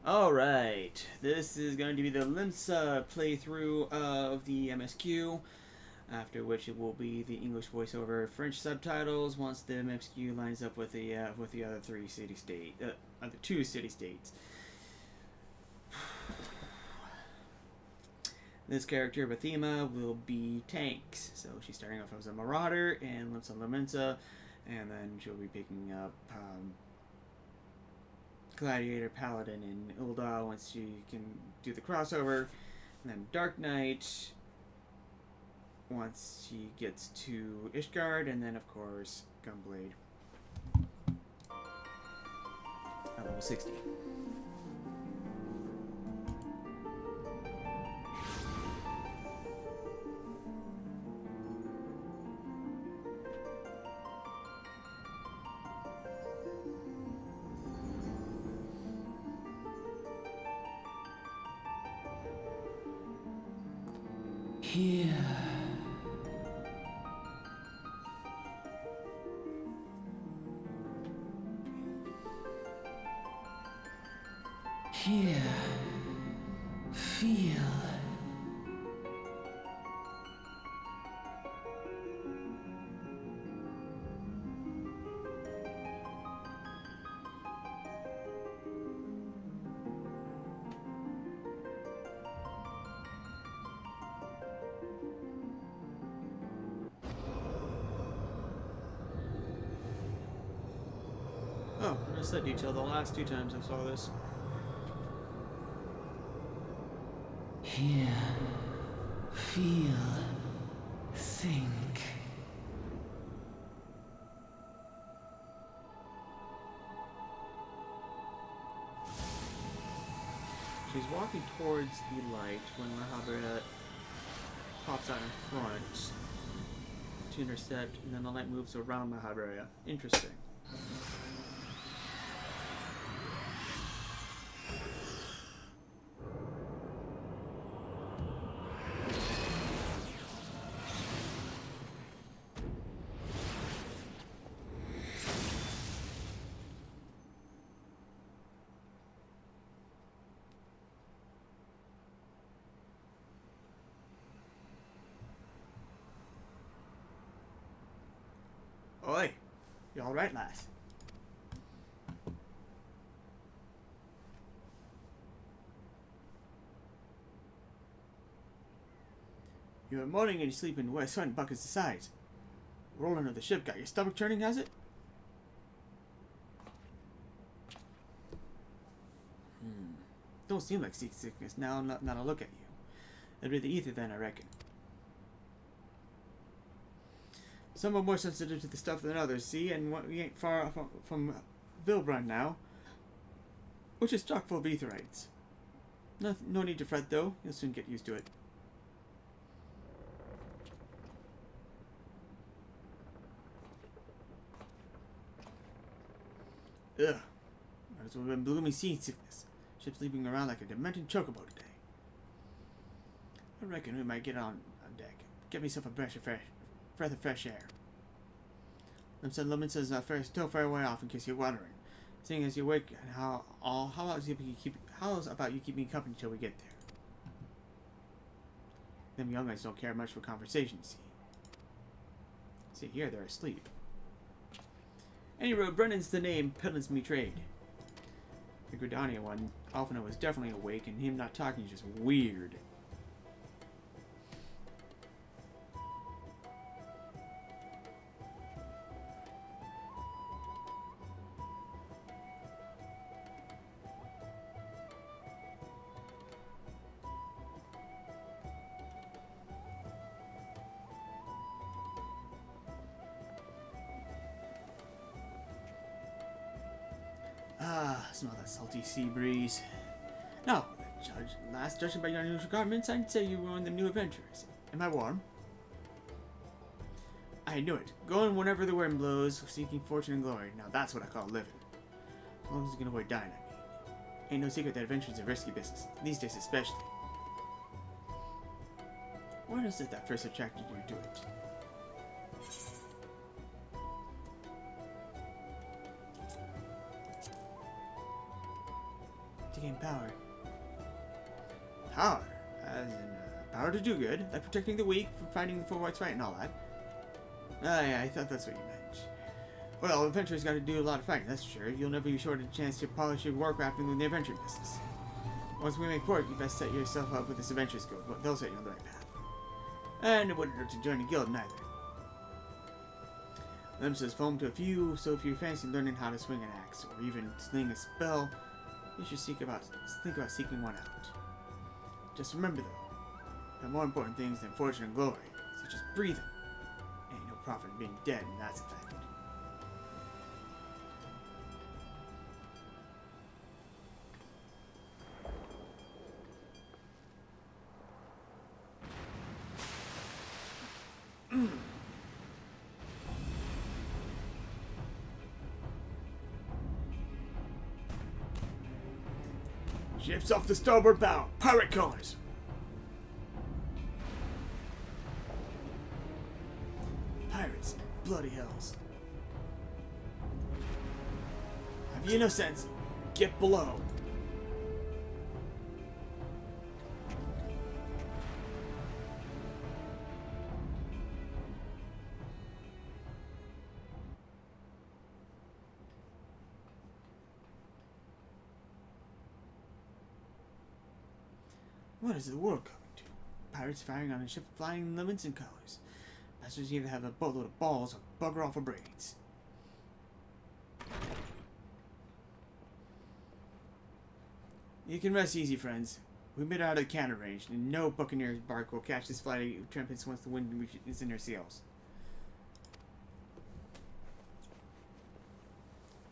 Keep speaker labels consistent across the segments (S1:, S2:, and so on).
S1: Alright, this is going to be the Limsa playthrough of the MSQ, after which it will be the English voiceover, French subtitles once the MSQ lines up with the other other two city states. This character, Bathema, will be tanks, so she's starting off as a marauder and Lominsa, and then she'll be picking up Gladiator, Paladin, and Ulda once she can do the crossover. And then Dark Knight once she gets to Ishgard, and then of course Gunblade at level 60.
S2: Here. Here. Feel.
S1: Oh, I missed that detail the last two times I saw this.
S2: Hear, feel, think.
S1: She's walking towards the light when Mahabharata pops out in front to intercept, and then the light moves around Mahabharata. Interesting. Oi, you alright, lass? You were moaning in your sleep and wet sweating buckets of sides. Rolling of the ship got your stomach churning, has it? Don't seem like seasickness now, not a look at you. It'd be the ether then, I reckon. Some are more sensitive to the stuff than others, see, and we ain't far from Vilbrun now, which is chock full of etherites. No need to fret, though. You'll soon get used to it. Ugh. Might as well have been blooming seasickness. Ship sleeping around like a demented chocobo today. I reckon we might get on deck. Get myself a breath of fresh air. Lominsa is still fair way off in case you're wondering. Seeing as you're awake, and how about you keep me company till we get there? Them young guys don't care much for conversation, see. See here, they're asleep. Anyway, Brennan's the name Piddlin's me trade. The Gridania one, Alphina was definitely awake, and him not talking is just weird. Ah, smell that salty sea breeze. Now, judging by your new garments, I'd say you were one of the new adventurers. Am I warm? I knew it. Going whenever the wind blows, seeking fortune and glory. Now that's what I call living. As long as you can avoid dying, I mean. Ain't no secret that adventure's a risky business, these days especially. What is it that first attracted you to it? gain power. Power? As in, power to do good, like protecting the weak from fighting for what's right and all that. Ah, yeah, I thought that's what you meant. Well, adventurers got to do a lot of fighting, that's for sure. You'll never be short of a chance to polish your warcrafting in the adventure business. Once we make port, you best set yourself up with this adventurers guild. They'll set you on the right path. And it wouldn't hurt to join a guild neither. Limsa's foam to a few, so if you fancy learning how to swing an axe or even sling a spell, you should think about seeking one out. Just remember though, there are more important things than fortune and glory, such as breathing. Ain't no profit in being dead, and that's a fact. Ships off the starboard bow. Pirate colors. Pirates. Bloody hells. Have you no sense? Get below. What is the world coming to? Pirates firing on a ship flying in Lominsa colors. Bastards either have a boatload of balls or bugger off for brains. You can rest easy, friends. We made it out of the cannon range, and no buccaneer's bark will catch this flight of trampets once the wind is in their sails.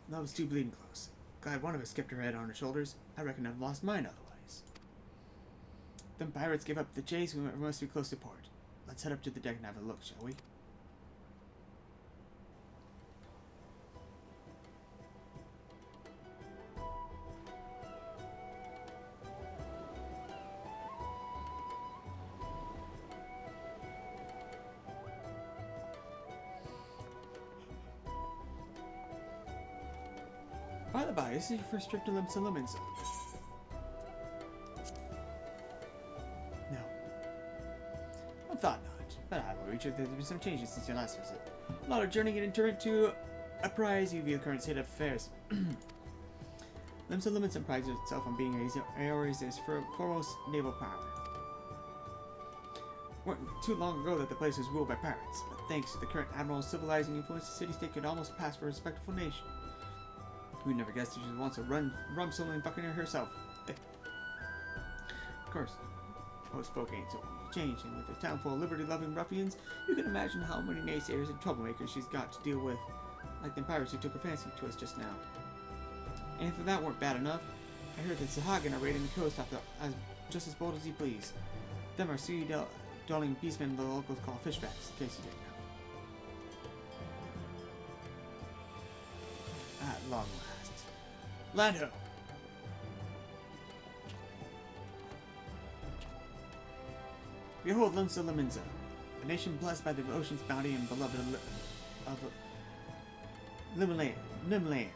S1: That was too bleeding close. Glad one of us kept her head on her shoulders. I reckon I've lost mine otherwise. Them pirates give up the chase. We must be close to port. Let's head up to the deck and have a look, shall we? By the by, this is your first trip to Lominsa. I thought not, but I will reach out there's been some changes since your last visit. A lot of journeying and turned to apprise you of the current state of affairs. Lominsa prides itself on being Aore's foremost naval power. It wasn't too long ago that the place was ruled by pirates, but thanks to the current admiral's civilizing influence, the city-state could almost pass for a respectable nation. We never guessed that she was once a rum-sailing buccaneer herself. Of course, most folk ain't so changed, and with a town full of liberty-loving ruffians, you can imagine how many naysayers and troublemakers she's got to deal with, like the pirates who took a fancy to us just now. And if that weren't bad enough, I heard that Seasong are raiding the coast just as bold as you please. Them are sea-dwelling beastmen the locals call fishbacks, in case you didn't know. At long last. Land ho! Behold Lominsa, a nation blessed by the ocean's bounty and beloved of Limsa,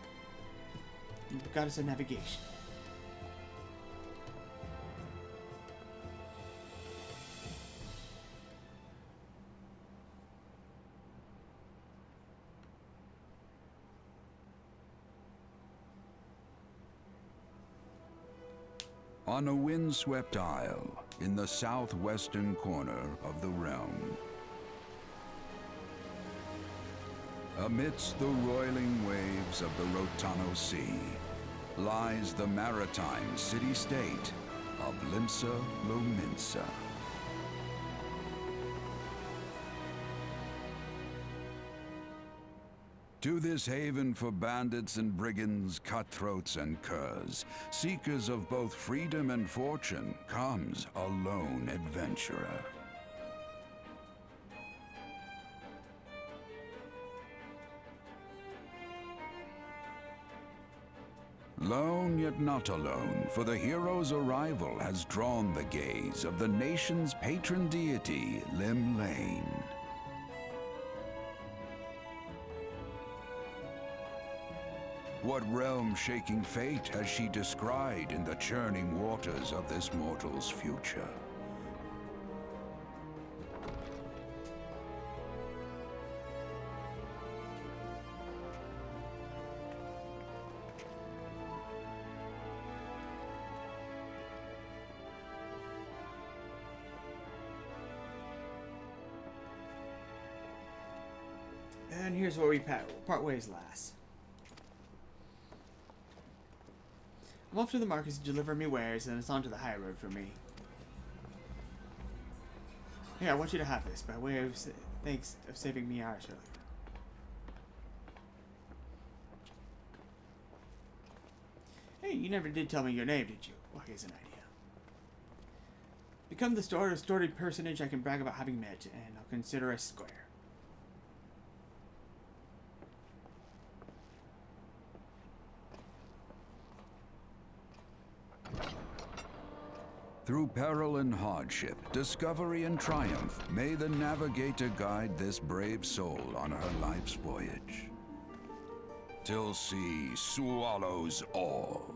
S1: goddess of navigation.
S3: On a windswept isle in the southwestern corner of the realm, amidst the roiling waves of the Rotano Sea, lies the maritime city-state of Lominsa. To this haven for bandits and brigands, cutthroats and curs, seekers of both freedom and fortune, comes a lone adventurer. Lone yet not alone, for the hero's arrival has drawn the gaze of the nation's patron deity, Limsa. What realm-shaking fate has she descried in the churning waters of this mortal's future?
S1: And here's where we part ways last. I'm off to the markets to deliver me wares, and it's on to the high road for me. Here, I want you to have this, by way of thanks of saving me hours earlier. Hey, you never did tell me your name, did you? Well, here's an idea. Become the storied personage I can brag about having met, and I'll consider us square.
S3: Through peril and hardship, discovery and triumph, may the navigator guide this brave soul on her life's voyage. Till sea swallows all.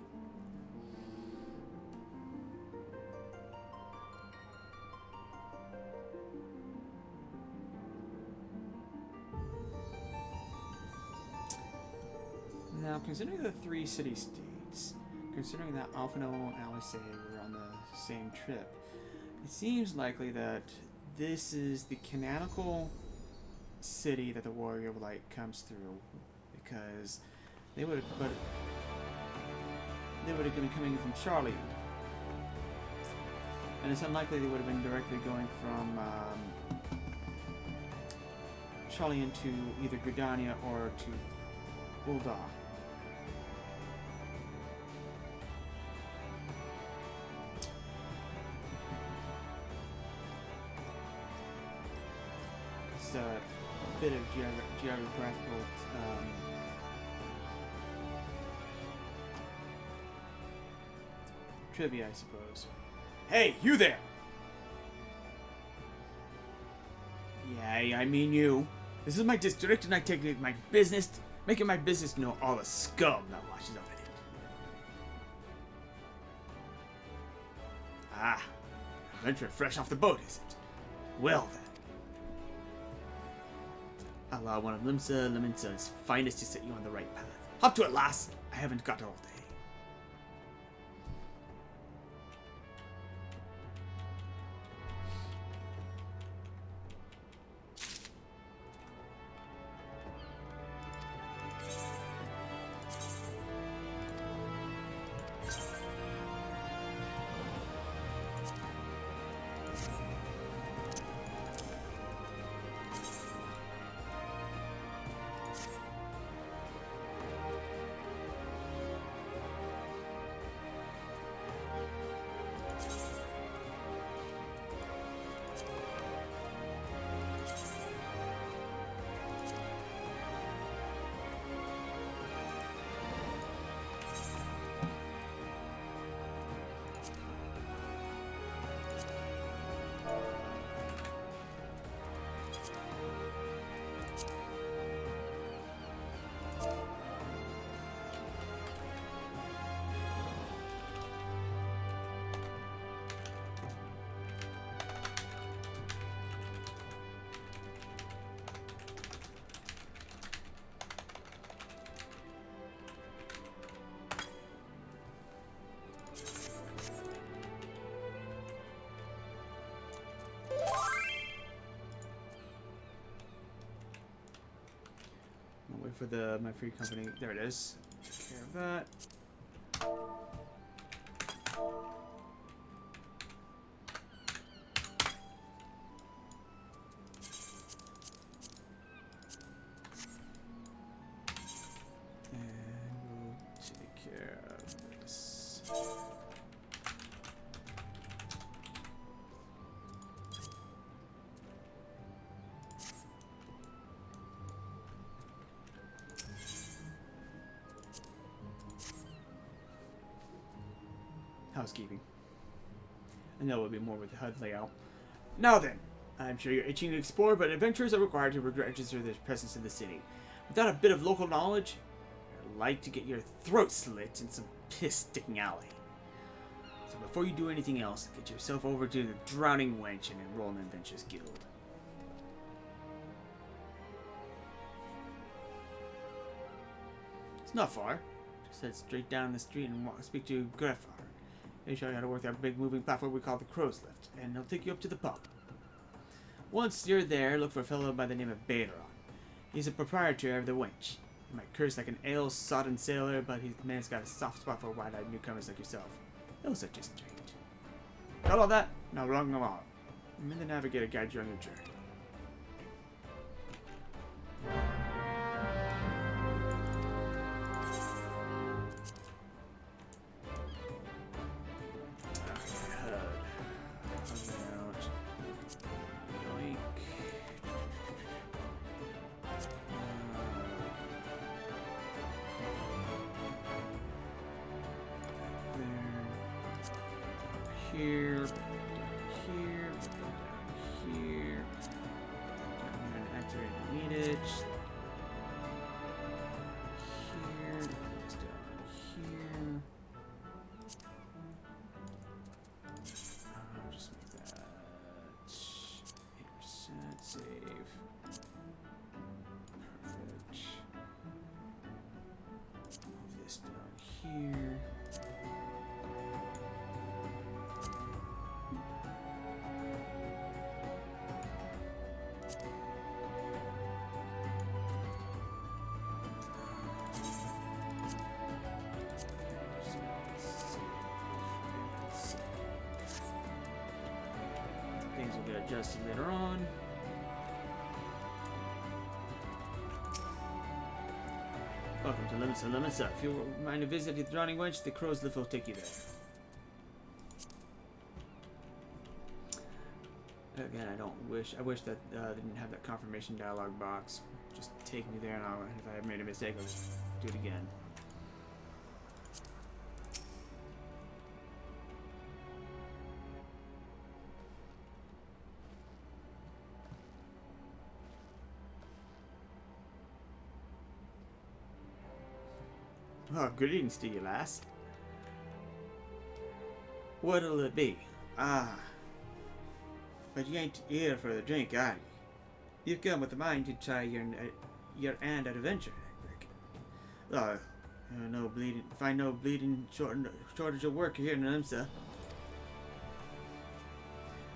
S1: Now, considering the 3 city-states, considering that Alphino and Alice were on the same trip, it seems likely that this is the canonical city that the Warrior of Light comes through, because they would have been coming from Charlie, and it's unlikely they would have been directly going from Charlie into either Gridania or to Ul'dah. A bit of geographical trivia, I suppose. Hey, you there! Yeah, I mean you. This is my district, and I take it my business, making my business know all the scum that washes up in it. Ah, adventure fresh off the boat, is it? Well then. Allow one of Lominsa's finest to set you on the right path. Hop to it, lass! I haven't got all day. I'll wait for my free company. There it is. Take care of that. And we'll take care of this. Housekeeping. I know it would be more with the HUD layout. Now then, I'm sure you're itching to explore, but adventurers are required to register their presence in the city. Without a bit of local knowledge, like to get your throat slit in some piss-sticking alley. So before you do anything else, get yourself over to the Drowning Wench and enroll in the Adventurers Guild. It's not far. Just head straight down the street and speak to Grotto. He'll show you how to work that big moving platform we call the Crow's Lift, and he'll take you up to the pub. Once you're there, look for a fellow by the name of Baderon. He's a proprietor of the Wench. He might curse like an ale-sodden sailor, but the man's got a soft spot for wide-eyed newcomers like yourself. He'll set you straight. Got all that? Now run along. I'm in the Navigator guide you on your journey. Here, here, here. I'm gonna activate needed. Here, it's down here. I'll just make that 8% save. Perfect. Move this down here. Things will get adjusted later on. Welcome to Limsa. Limsa. If you mind to visit the Drowning Wench, the Crow's Lift will take you there. Again, I wish that they didn't have that confirmation dialogue box. Just take me there, and if I have made a mistake, I'll just do it again. Oh, greetings to you, lass. What'll it be? Ah. But you ain't here for the drink, are you? You've come with a mind to try your hand at adventure, I reckon. Oh, find no bleeding shortage of work here in Limsa.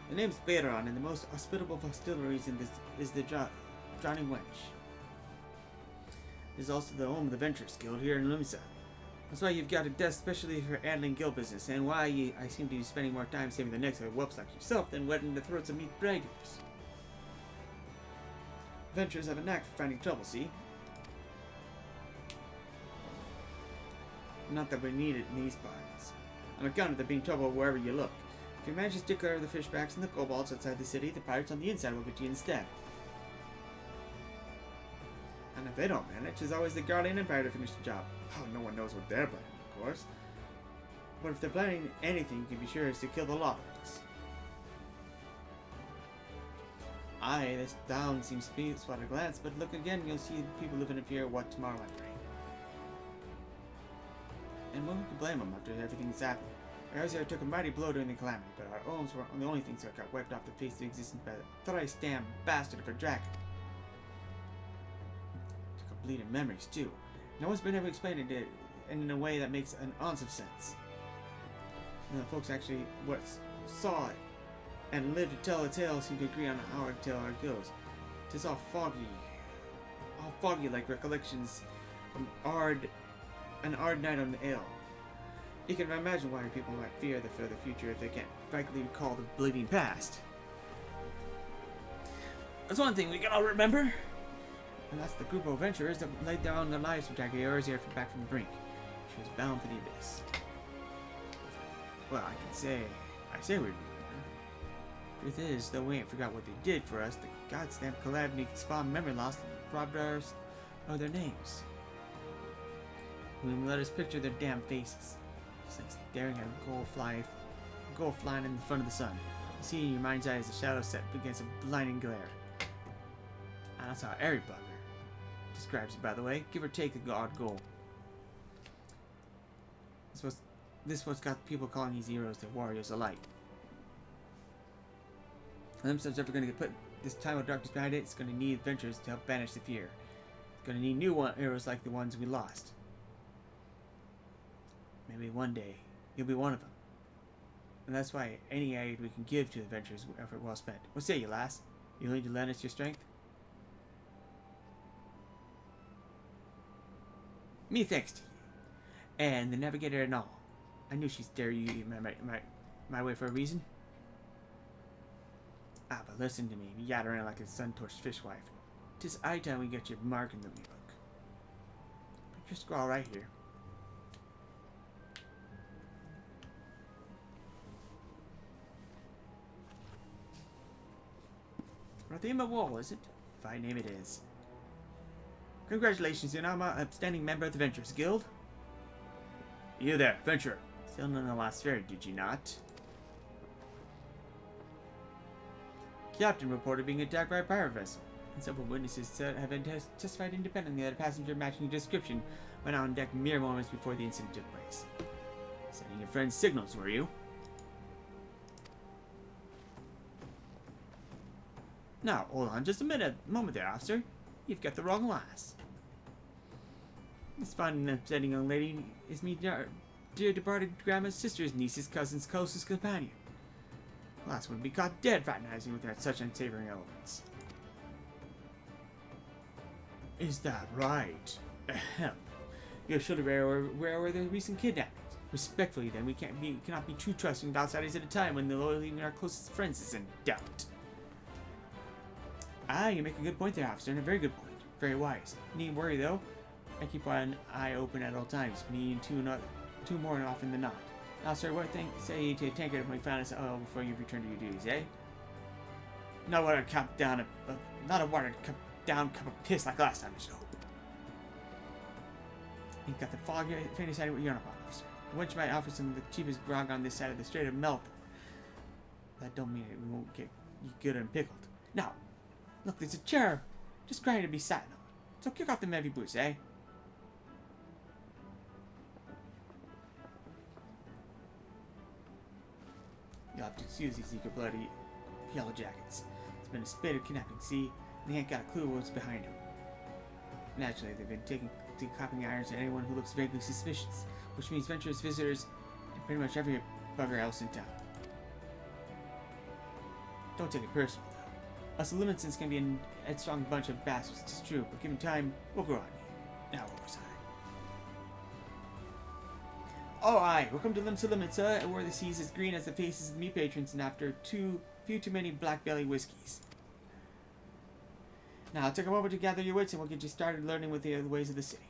S1: The name's Baderon, and the most hospitable of hostilities in this is the Drowning Wench. It is also the home of the Adventurers Guild here in Limsa. That's why you've got a desk specially for handling guild business, and why I seem to be spending more time saving the necks of whelps like yourself than wetting the throats of meat braggers. Adventurers have a knack for finding trouble, see? Not that we need it in these parts. On account of there being trouble wherever you look. If you manage to stick clear of the fishbacks and the kobolds outside the city, the pirates on the inside will get you instead. And if they don't manage, there's always the Guardian Empire to finish the job. Oh, no one knows what they're planning, of course. But if they're planning anything, you can be sure it's to kill the lot of us. Aye, this town seems peaceful at a glance, but look again, you'll see people living in fear of what tomorrow might bring. And one can blame them after everything that's happened. Erzir took a mighty blow during the calamity, but our owns were the only things that got wiped off the face of existence by the thrice-damned bastard of a dragon. Took a bleeding memories, too. No one's been able to explain it in a way that makes an ounce of sense. And the folks actually saw it and lived to tell a tale seem to agree on how to tell how it goes. Tis all foggy like recollections from an Ard night on the ale. You can imagine why people might fear for the future if they can't frankly recall the bleeding past. That's one thing we can all remember. And that's the group of adventurers that laid down their lives to drag Erzir back from the brink. She was bound for the abyss. Well, I say we remember. Truth is, though we ain't forgot what they did for us, the goddamn calamity spawned memory loss and robbed us of their names. We let us picture their damn faces. It's like staring at a gold flying in the front of the sun. You see in your mind's eye as the shadow set against a blinding glare. And that's how every bugger describes it, by the way. Give or take the odd goal. This what's got people calling these heroes the warriors of light. Limsa's ever going to put this time of darkness behind it. It's going to need adventurers to help banish the fear. It's going to need new heroes like the ones we lost. Maybe one day you'll be one of them. And that's why any aid we can give to the adventurers is effort well spent. What say you, lass? You willing to lend us your strength? Me thanks to you. And the navigator and all. I knew she'd dare you my way for a reason. Ah, but listen to me. You yatter around like a sun-torched fishwife. 'Tis high time we get your mark in the book. Put your scrawl right here. Rathima Wall, is it? Fine name it is. Congratulations, Yanama, upstanding member of the Adventurers Guild. You there, adventurer. Still in the last fair, did you not? Captain reported being attacked by a pirate vessel, and several witnesses have testified independently that a passenger matching your description went out on deck mere moments before the incident took place. Sending your friends signals, were you? Now, hold on just a moment there, officer. You've got the wrong lass. This fine and upsetting young lady is me dear departed grandma's sister's niece's cousin's closest companion. Lass would be caught dead fraternizing with her at such unsavory elements. Is that right? Ahem. You should have where were the recent kidnappings. Respectfully, then, we cannot be too trusting of outsiders at a time when the loyalty of our closest friends is in doubt. Ah, you make a good point there, officer, and a very good point. Very wise. Needn't worry, though. I keep one eye open at all times, needing two more often than not. Now, sir, what say you to a tankard when we found us before you return to your duties, eh? Not a watered cup down cup of piss like last time, I should hope. You've got the faintest idea what you're on about, officer. The wench might offer some of the cheapest grog on this side of the Strait of Melton. That don't mean we won't get you good and pickled. Now, look, there's a chair just crying to be sat on. So kick off the heavy boots, eh? You'll have to excuse these eager bloody yellow jackets. It's been a spate of kidnapping, see? And they ain't got a clue what's behind them. Naturally, they've been taking copying irons at anyone who looks vaguely suspicious, which means adventurers, visitors, and pretty much every bugger else in town. Don't take it personal, though. Us Limitans can be an headstrong bunch of bastards, it's true, but given time, we'll grow on you. Now, what was I? Oh, aye, welcome to Limsa, where the sea's as green as the faces of me patrons, and after few too many black belly whiskeys. Now, take a moment to gather your wits, and we'll get you started learning with the ways of the city.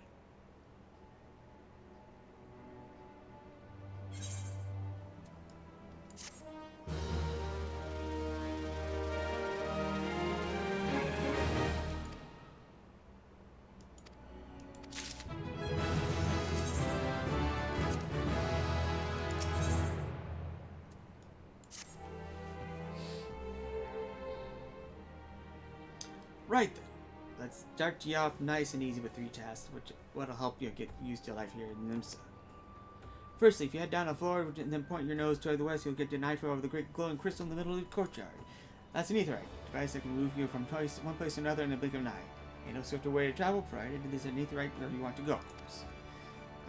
S1: Right then, let's start you off nice and easy with 3 tasks, which will help you get used to life here in Limsa. Firstly, if you head down the floor and then point your nose toward the west, you'll get the knife over the great glowing crystal in the middle of the courtyard. That's an aetherite device that can move you from one place to another in the blink of an eye. Ain't no swifter way to travel, provided there's an aetherite wherever you want to go, of course.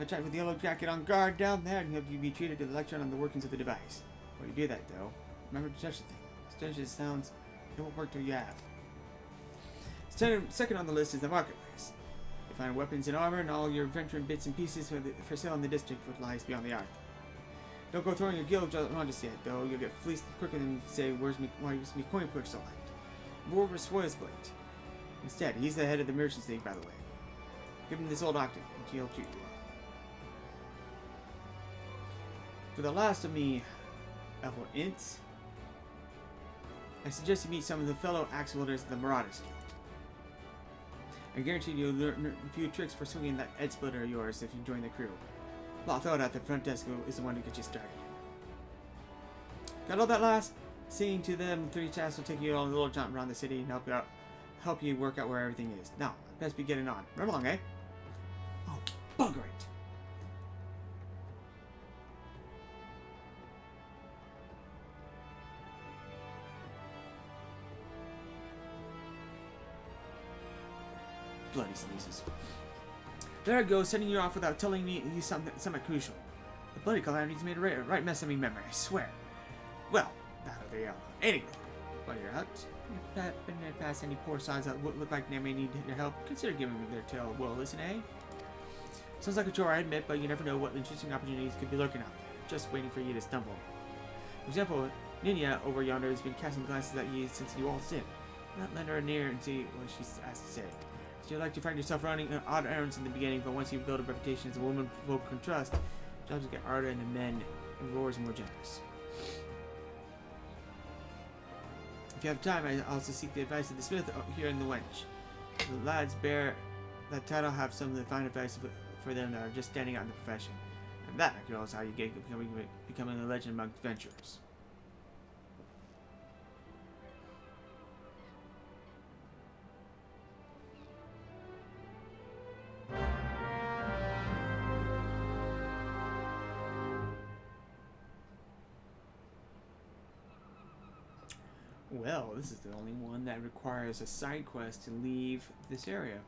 S1: I chat with the yellow jacket on guard down there, and he'll be treated to the lecture on the workings of the device. While you do that, though, remember to touch the thing. Strange as it sounds, it won't work till you have. Second on the list is the marketplace. You find weapons and armor and all your adventuring bits and pieces for sale in the district what lies beyond the arc. Don't go throwing your guild on just yet, though. You'll get fleeced quicker than you say, why is me coin push so light? War spoils plate. Instead, he's the head of the Merchants League, by the way. Give him this old octave, and he'll treat you well. For the last of me, Elfo Ints, I suggest you meet some of the fellow axe wielders of the Marauders Guild. I guarantee you'll learn a few tricks for swinging that edge splitter of yours if you join the crew. Well, I'll throw it out the front desk is the one to get you started. Got all that last? Seeing to them 3 tasks will take you on a little jaunt around the city and help you work out where everything is. Now, best be getting on. Run along, eh? Oh, bugger it! blood, he sneezes. There I go, sending you off without telling me something crucial. The bloody calamity's made a right mess of me memory, I swear. Well, that other yellow. Anyway, while you're out, and pass any poor signs that look like they may need your help, consider giving me their tale. Well, listen, eh? Sounds like a chore, I admit, but you never know what interesting opportunities could be lurking out there, just waiting for you to stumble. For example, Nina over yonder has been casting glances at you since you waltzed in. Not lend her near and see what she has to say. You'd like to find yourself running odd errands in the beginning, but once you build a reputation as a woman folk can trust, jobs will get harder and the men and roars more generous. If you have time, I also seek the advice of the smith here in the wench. The lads bear that title have some of the fine advice for them that are just standing out in the profession. And that, after all, is how you get becoming a legend among adventurers. Well, this is the only one that requires a side quest to leave this area.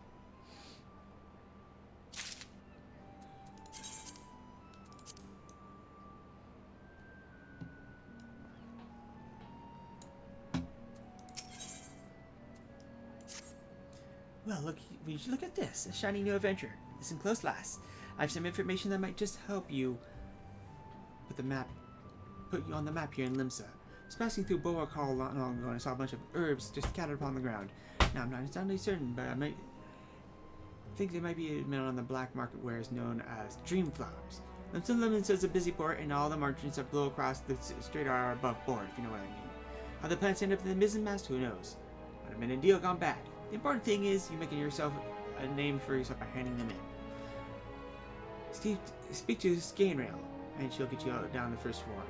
S1: Well, look at this, a shiny new adventure. Listen close, lass. I have some information that might just help you with the map, put you on the map here in Limsa. I was passing through Bulwark Hall not long ago and I saw a bunch of herbs just scattered upon the ground. Now, I'm not entirely certain, but I might think they might be made on the black market wares known as dream flowers. Lominsa is a busy port, and all the merchants that blow across the strait are above board, if you know what I mean. How the plants end up in the mizzenmast, who knows? Might have been a deal gone bad. The important thing is you making yourself a name for yourself by handing them in. Speak to Scanrail, and she'll get you out down the first floor.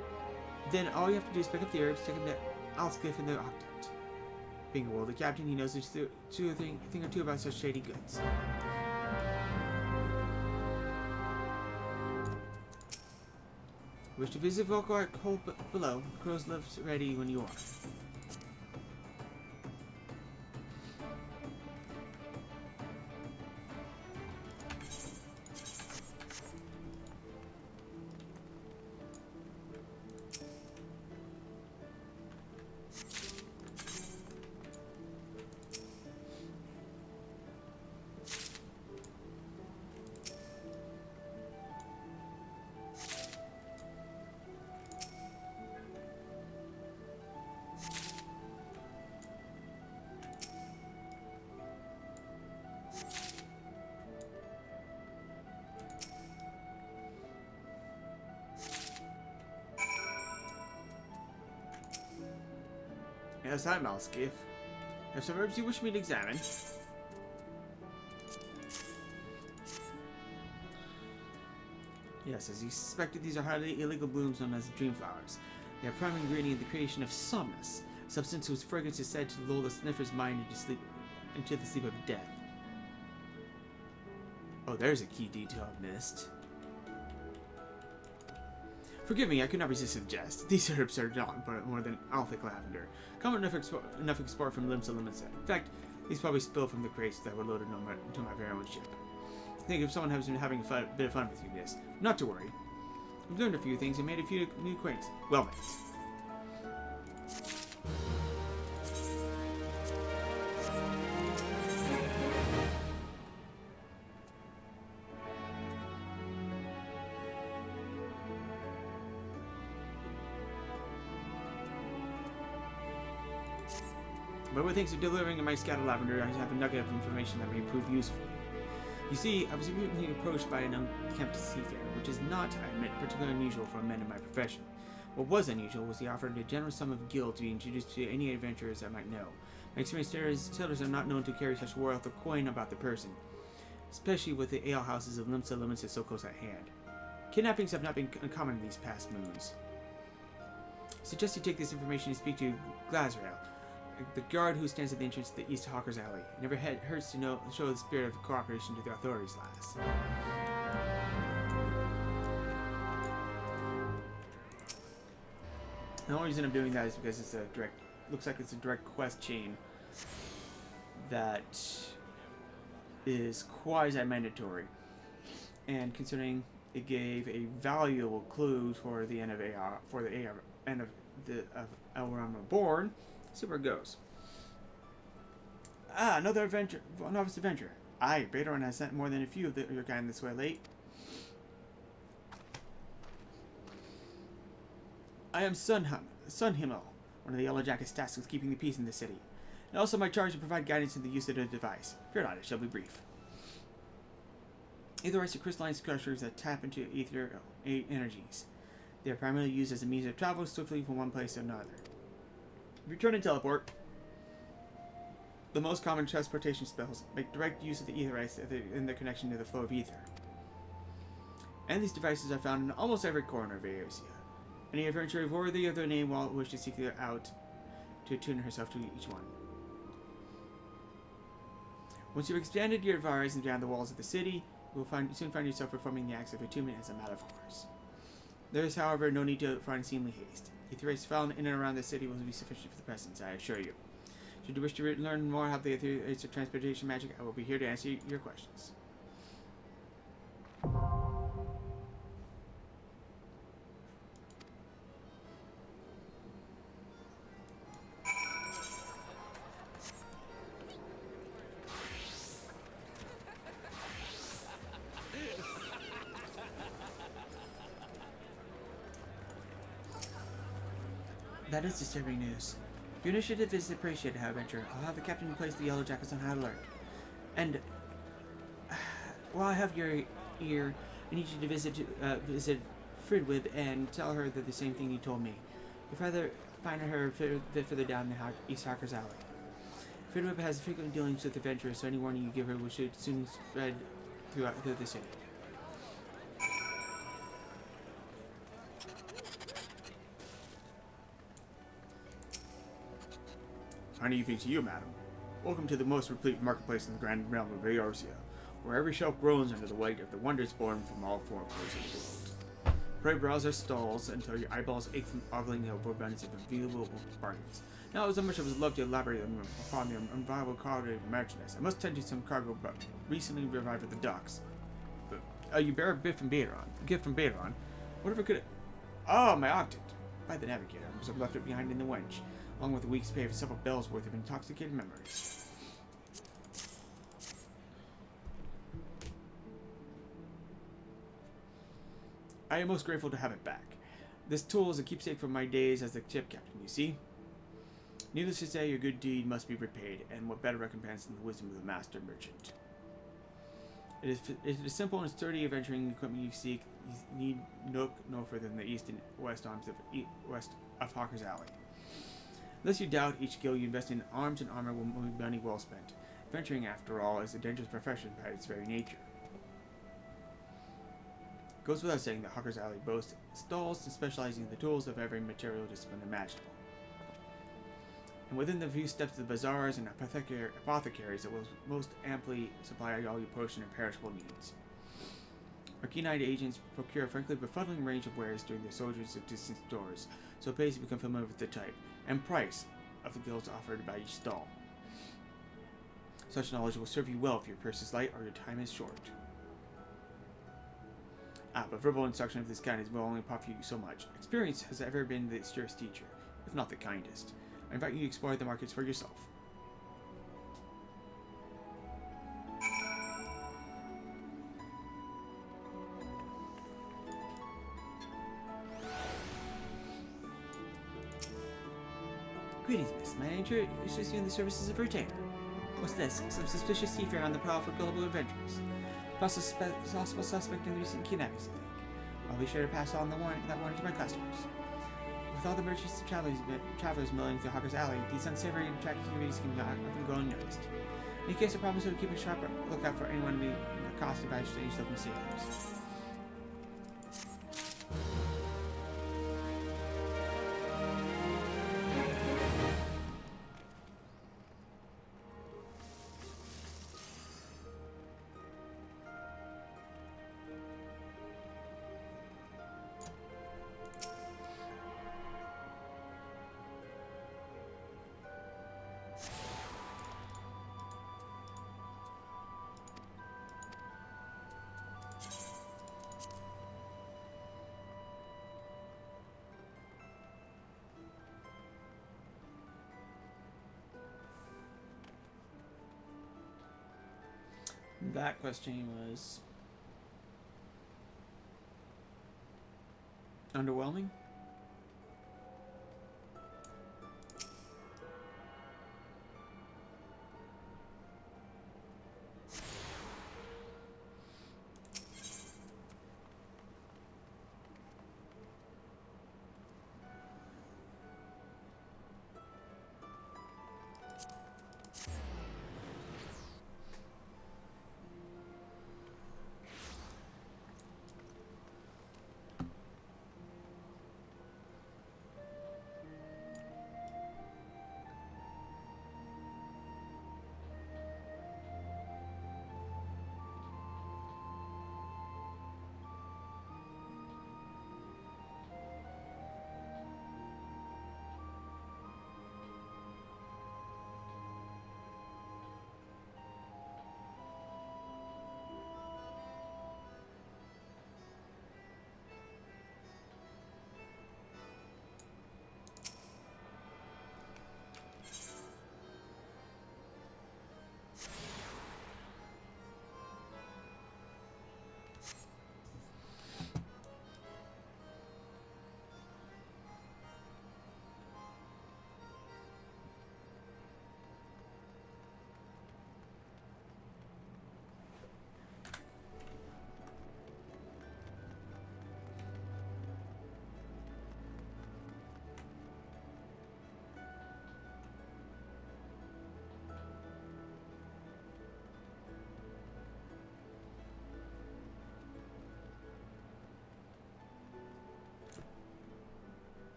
S1: Then all you have to do is pick up the herbs, take them to Alscliff in the Octant. Being a worldly captain, he knows a thing or two about such shady goods. Wish to visit Volkark Hole below. Crow's lift ready when you are. Yes, I'm Alskiff. Have some herbs you wish me to examine? Yes, as you suspected, these are highly illegal blooms known as dream flowers. They are prime ingredient in the creation of somnus, a substance whose fragrance is said to lull the sniffer's mind into the sleep of death. Oh, there's a key detail I missed. Forgive me, I could not resist a jest. These herbs are not more than Althic lavender. Common enough export from Limsa. In fact, these probably spilled from the crates that were loaded onto my very own ship. I think if someone has been having a bit of fun with you, miss. Not to worry. I've learned a few things and made a few new acquaintances. Well met. But with thanks to delivering my scattered lavender, I have a nugget of information that may prove useful. You see, I was recently approached by an unkempt seafarer, which is not, I admit, particularly unusual for men in my profession. What was unusual was he offered a generous sum of gil to be introduced to any adventurers I might know. My experienced sailors are not known to carry such wealth of coin about their person, especially with the alehouses of Limsa so close at hand. Kidnappings have not been uncommon these past moons. I suggest you take this information and speak to Glazrael, the guard who stands at the entrance to the East Hawker's Alley. It never hurts to show the spirit of cooperation to the authorities, lass. The only reason I'm doing that is because it's looks like it's a direct quest chain that is quasi-mandatory, and considering it gave a valuable clue for the end of end of Elram Reborn, see where it goes. Another novice adventurer. Aye, Badoran has sent more than a few of your kind this way late. I am Sunhimmel, one of the Yellow Jackets tasked with keeping the peace in the city, and also my charge to provide guidance in the use of the device. Fear not, it shall be brief. Aetherites are crystalline structures that tap into ether energies. They are primarily used as a means of travel swiftly from one place to another. Return and teleport. The most common transportation spells make direct use of the Aetherites in their connection to the flow of ether. And these devices are found in almost every corner of Eosia. Any adventurer worthy of their name will wish to seek them out to attune herself to each one. Once you've expanded your horizons beyond the walls of the city, you will soon find yourself performing the acts of attunement as a matter of course. There is, however, no need for unseemly haste. Aetherites found in and around the city will be sufficient for the present, I assure you. Should you wish to learn more about the Aetherites of transportation magic, I will be here to answer your questions. That is disturbing news. Your initiative is appreciated, however. I'll have the captain place the Yellow Jackets on high alert. And while I have your ear, I need you to visit Fridwib and tell her that the same thing you told me. If rather find her a bit further down the East Hawker's Alley. Fridwib has frequent dealings with adventurers, so any warning you give her should soon spread through the city. Fine evening to you, madam. Welcome to the most replete marketplace in the grand realm of Eosia, where every shelf groans under the weight of the wonders born from all four corners of the world. Pray browse our stalls until your eyeballs ache from ogling the abundance of available bargains. Now, as much as I would love to elaborate upon the unviable cargo of merchandise, I must tend to some cargo recently revived at the docks. You bear a gift from Badoran. Whatever could it... Oh, my octant. By the navigator, I must have left it behind in the wench, along with a week's pay for several bells worth of intoxicated memories. I am most grateful to have it back. This tool is a keepsake from my days as the ship captain, you see? Needless to say, your good deed must be repaid, and what better recompense than the wisdom of the master merchant. It is simple and sturdy adventuring equipment you seek. You need look no further than the east and west arms of Hawker's Alley. Unless you doubt, each skill you invest in arms and armor will be money well spent. Adventuring, after all, is a dangerous profession by its very nature. It goes without saying that Hawker's Alley boasts stalls specializing in the tools of every material discipline imaginable. And within the few steps of the bazaars and apothecaries that will most amply supply all your potion and perishable needs. Our keen-eyed agents procure a frankly befuddling range of wares during their sojourns at distant stores, so it pays to become familiar with the type and price of the goods offered by each stall. Such knowledge will serve you well if your purse is light or your time is short. But verbal instruction of this kind will only profit you so much. Experience has ever been the surest teacher, if not the kindest. I invite you to explore the markets for yourself. Greetings, miss. My name is you in the services of retainer. What's this? Some suspicious seafarer on the prowl for gullible adventurers. Possible suspect in the recent kidnappings, I think. I'll be sure to pass on that warning to my customers. With all the merchants and travelers milling through Hawker's Alley, these unsavory activities can often go unnoticed. In case, I promise to keep a sharp lookout for anyone being accosted by strange-looking sailors. that question was underwhelming.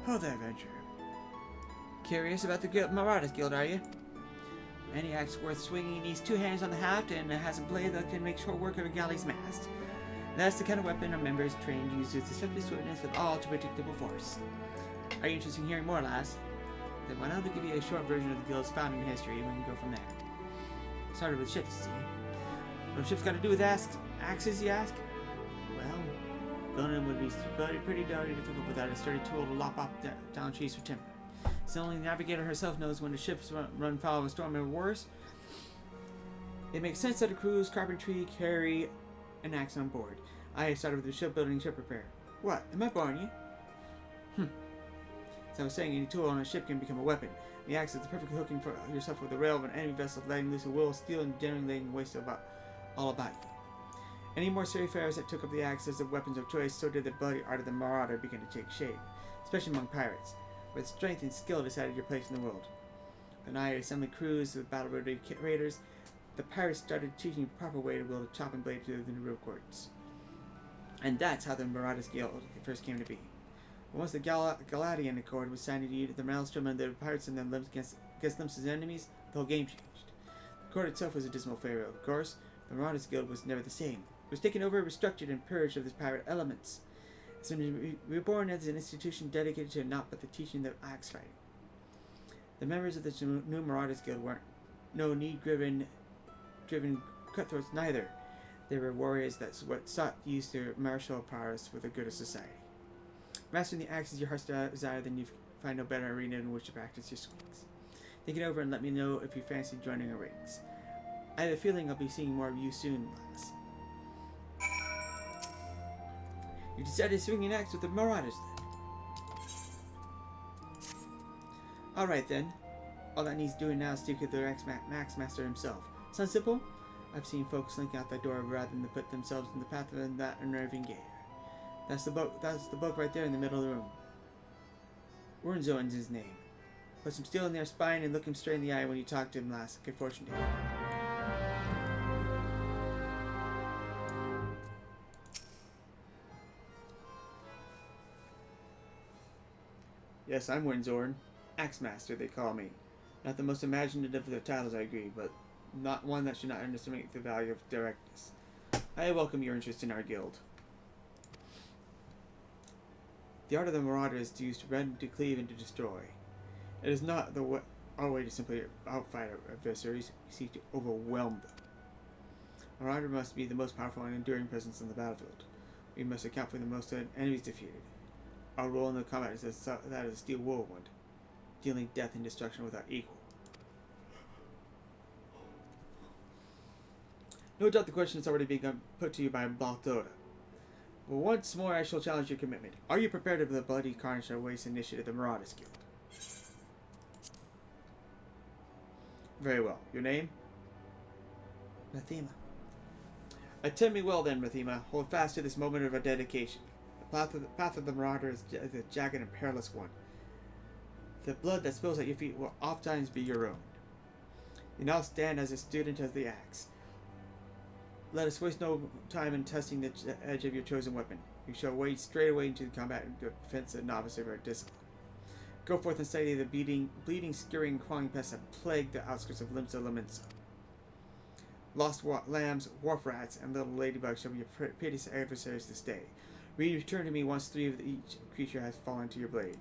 S1: Oh, there, adventurer. Curious about the Marauders Guild, are you? Any axe worth swinging needs two hands on the haft and has a blade that can make short work of a galley's mast. That's the kind of weapon our members trained to use with deceptive swiftness with all too predictable force. Are you interested in hearing more, lass? Then why not give you a short version of the guild's founding history and we can go from there. Started with ships, see? What have ships got to do with axes, you ask? Well, building them would be pretty darn difficult without a sturdy tool to lop off down trees for timber. So only the navigator herself knows when the ships run foul of a storm or worse. It makes sense that a crew's carpentry carry an axe on board. I started with the shipbuilding and ship repair. What? Am I boring you? As I was saying, any tool on a ship can become a weapon. The axe is the perfect hooking for yourself with the rail of an enemy vessel, letting loose a will, steel, and generally laying waste all about you. Any more seafarers that took up the axe as the weapons of choice, so did the bloody art of the marauder begin to take shape. especially among pirates. With strength and skill decided your place in the world. When I assembled crews with battle-ready raiders, the pirates started teaching the proper way to wield a chopping blade through the new courts. And that's how the Marauders Guild first came to be. Once the Galadian Accord was signed to the Maelstrom and the pirates and then against Limsa's enemies, the whole game changed. The court itself was a dismal failure, of course. The Marauders Guild was never the same. It was taken over, restructured, and purged of its pirate elements. It's been reborn as an institution dedicated to not but the teaching of axe fighting. The members of the new Marauders Guild weren't no need-driven cutthroats neither. They were warriors that sought to use their martial prowess for the good of society. Mastering the axe is your heart's desire, then you find no better arena in which to practice your swings. Think it over and let me know if you fancy joining our rings. I have a feeling I'll be seeing more of you soon, lass. You decided to swing an axe with the Marauders, then? Alright, then. All that needs doing now is speak with the Axe Master himself. Sounds simple? I've seen folks slink out that door rather than to put themselves in the path of that unnerving gator. That's the book right there in the middle of the room. Wernzoen's his name. Put some steel in their spine and look him straight in the eye when you talk to him, lass. Good fortune to you. Yes, I'm Wernzoen. Axe Master, they call me. Not the most imaginative of their titles, I agree, but not one that should not underestimate the value of directness. I welcome your interest in our guild. The art of the Marauder is to use to rend, to cleave, and to destroy. It is not our way to simply outfight our adversaries. We seek to overwhelm them. A Marauder must be the most powerful and enduring presence on the battlefield. We must account for the most enemies defeated. Our role in the combat is that of a steel whirlwind, dealing death and destruction without equal. No doubt the question has already been put to you by Balthora. But once more I shall challenge your commitment. Are you prepared for the bloody carnage that awaits initiative of the Marauders Guild? Very well. Your name? Mathema. Attend me well then, Mathema. Hold fast to this moment of our dedication. The path of the Marauder is a jagged and perilous one. The blood that spills at your feet will oftentimes be your own. You now stand as a student of the axe. Let us waste no time in testing the edge of your chosen weapon. You shall wade straight away into the combat and defense a novice of our discipline. Go forth and study the bleeding, scurrying, crawling pests that plague the outskirts of Lominsa. Lost lambs, wharf rats, and little ladybugs shall be your piteous adversaries this day. Return to me once 3 of each creature has fallen to your blade.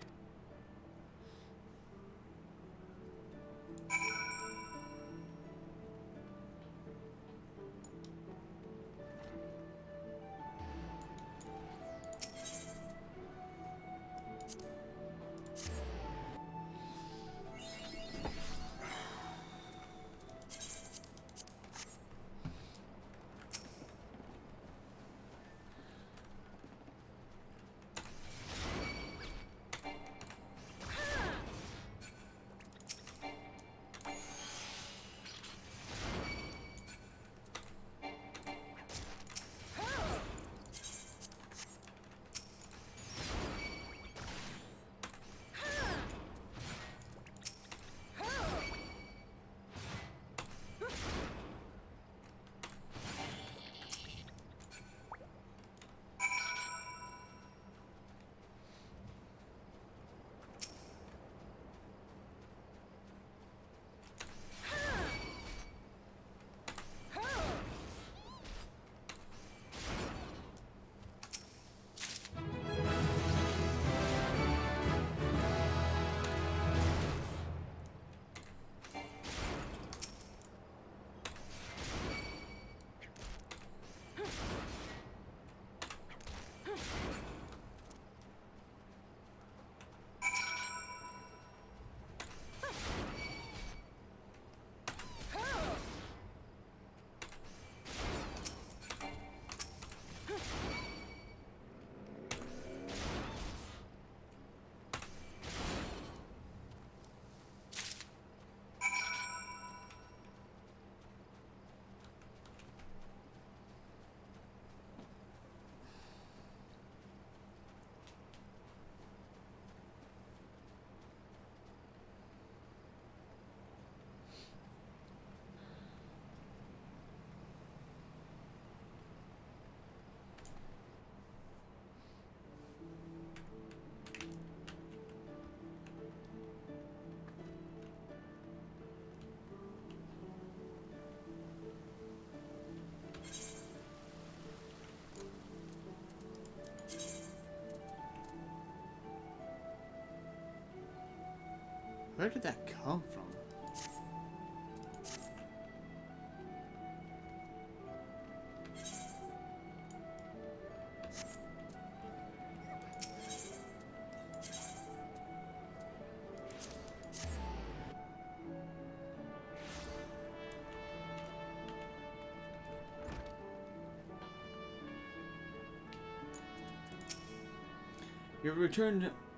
S1: Where did that come from?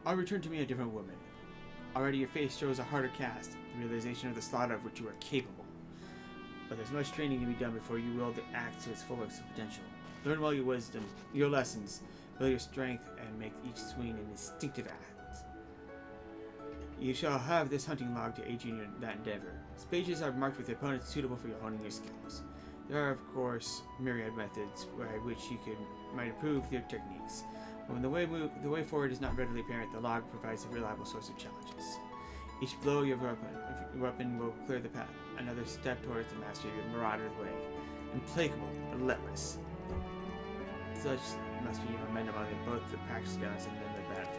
S1: I'll return to me a different woman. Already your face shows a harder cast, the realization of the slaughter of which you are capable. But there's much training to be done before you wield the axe to its fullest potential. Learn well your wisdom, your lessons, build your strength, and make each swing an instinctive act. You shall have this hunting log to aid you in that endeavor. Pages are marked with opponents suitable for your honing your skills. There are, of course, myriad methods by which you might improve your techniques. When the way forward is not readily apparent, the log provides a reliable source of challenges. Each blow of your weapon will clear the path. Another step towards the mastery of your marauder's way. Implacable, relentless. Such must be your momentum on both the practice grounds and then the battlefield.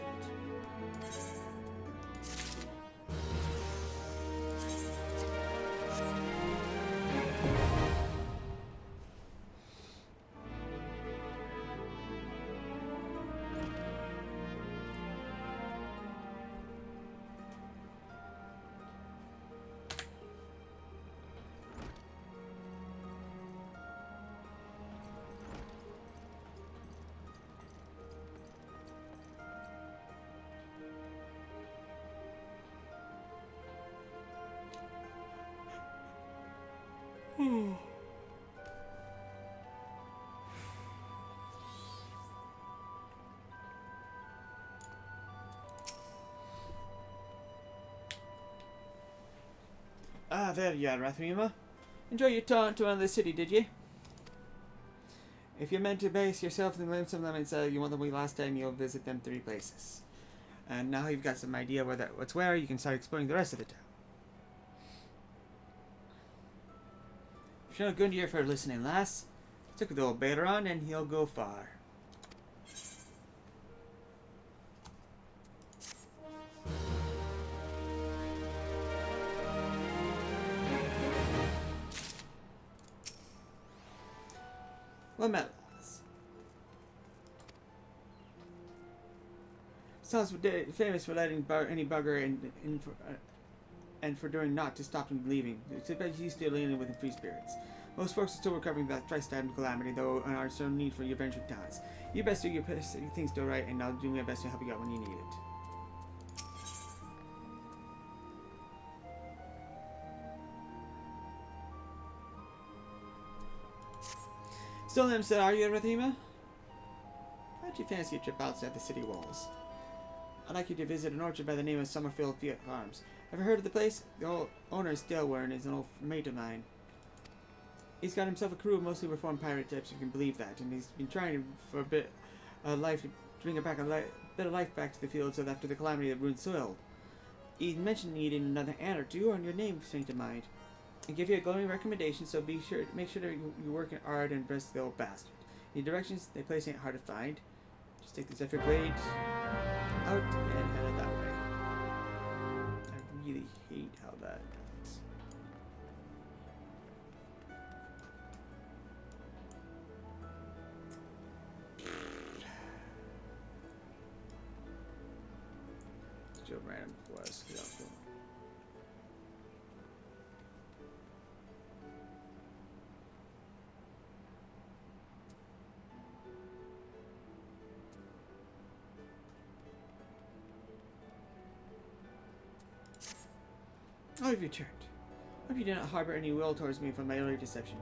S1: Ah, there you are, Rathrima. Enjoy your tour around the city, did you? If you're meant to base yourself in the Limsa, you want them last time, you'll visit them 3 places. And now you've got some idea what's where, you can start exploring the rest of the town. Show Gundyr for listening, lass. Stick with old Bateron and he'll go far. Well met, lass. Sounds famous for letting any bugger in for, and for doing naught to stop him leaving. It's a bit he's still dealing with free spirits. Most folks are still recovering from that Tri-Stab calamity, though, and are still in need for your venture talents. You best do your things still right, and I'll do my best to help you out when you need it. Still Limsa, are you, Rathima? How'd you fancy a trip outside the city walls? I'd like you to visit an orchard by the name of Summerfield Farms. Ever heard of the place? The old owner is Delaware and is an old mate of mine. He's got himself a crew of mostly reformed pirate types, if you can believe that, and he's been trying for a bit of life to bring it back bit of life back to the fields after the calamity that ruined soil. He mentioned needing another hand or two, and your name sprang to mind. I give you a glowing recommendation, so make sure that you work hard and impress the old bastard. Any directions? The place ain't hard to find. Just take the Zephyr Glade out and head it that way. I really hate how that happens. Let's do a random quest. How have you returned? I hope you do not harbor any will towards me from my earlier deception.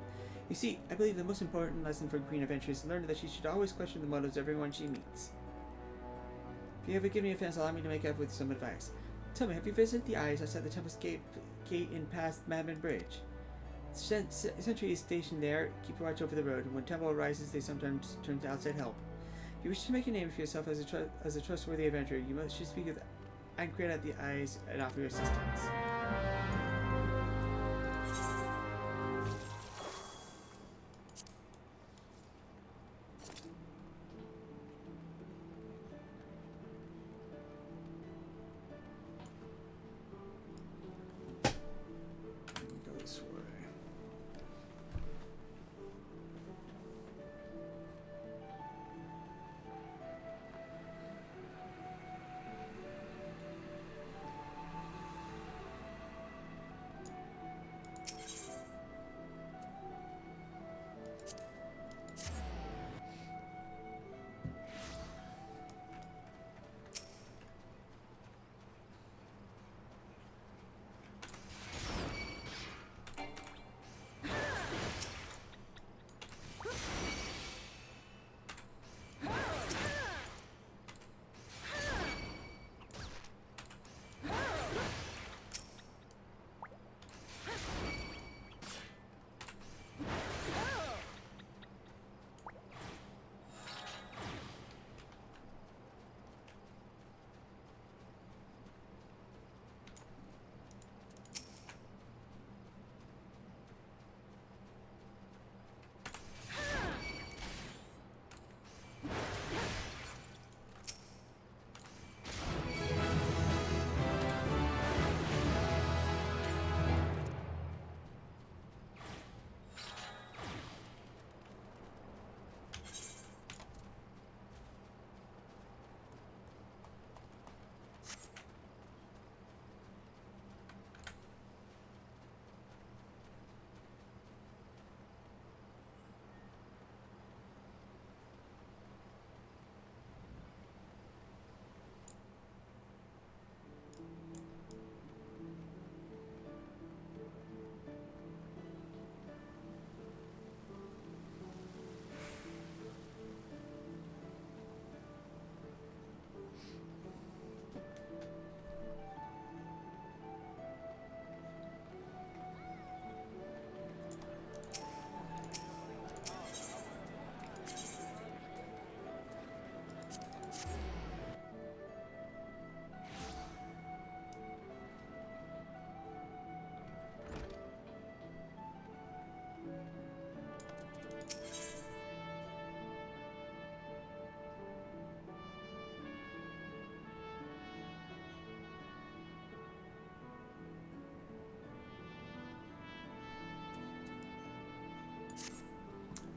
S1: You see, I believe the most important lesson for Queen Adventure is to learn that she should always question the motives of everyone she meets. If you ever give me a offense, allow me to make up with some advice. Tell me, have you visited the eyes outside the Tempest Gate in past Madman Bridge? Sentry is stationed there. Keep a watch over the road. When temple arises, they sometimes turn to outside help. If you wish to make a name for yourself as a trustworthy adventurer, you should speak with Ancred at the eyes and offer your assistance.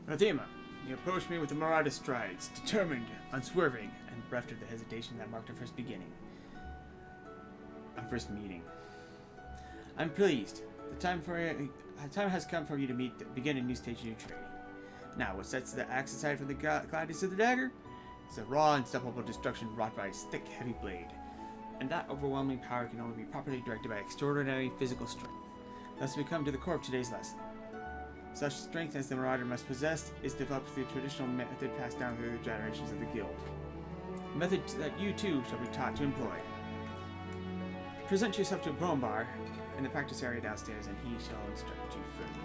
S1: Rathima, you approached me with the Marauder strides, determined, unswerving, and bereft of the hesitation that marked our first beginning. Our first meeting. I'm pleased. The time has come for you to begin a new stage of your training. Now, what sets the axe aside from the gladness of the dagger is the raw, unstoppable destruction wrought by its thick, heavy blade. And that overwhelming power can only be properly directed by extraordinary physical strength. Thus, we come to the core of today's lesson. Such strength as the Marauder must possess is developed through the traditional method passed down through the generations of the guild. A method that you too shall be taught to employ. Present yourself to Brombar in the practice area downstairs, and he shall instruct you further.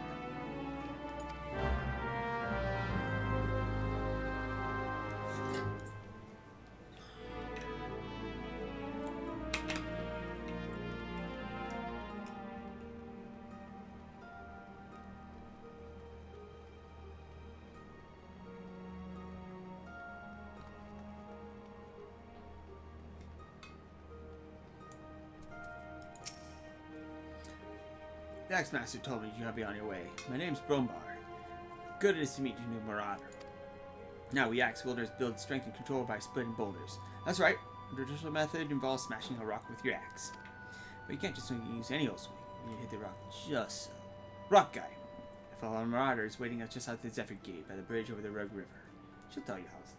S1: The Axe-Master told me you'll be on your way. My name's Brombar. Good it is to meet your new Marauder. Now, we axe wielders build strength and control by splitting boulders. That's right, the traditional method involves smashing a rock with your axe. But you can't just use any old swing. You need to hit the rock just so. Rock guy. A fellow Marauder is waiting just outside the Zephyr Gate by the bridge over the Rogue River. She'll tell you how it's done.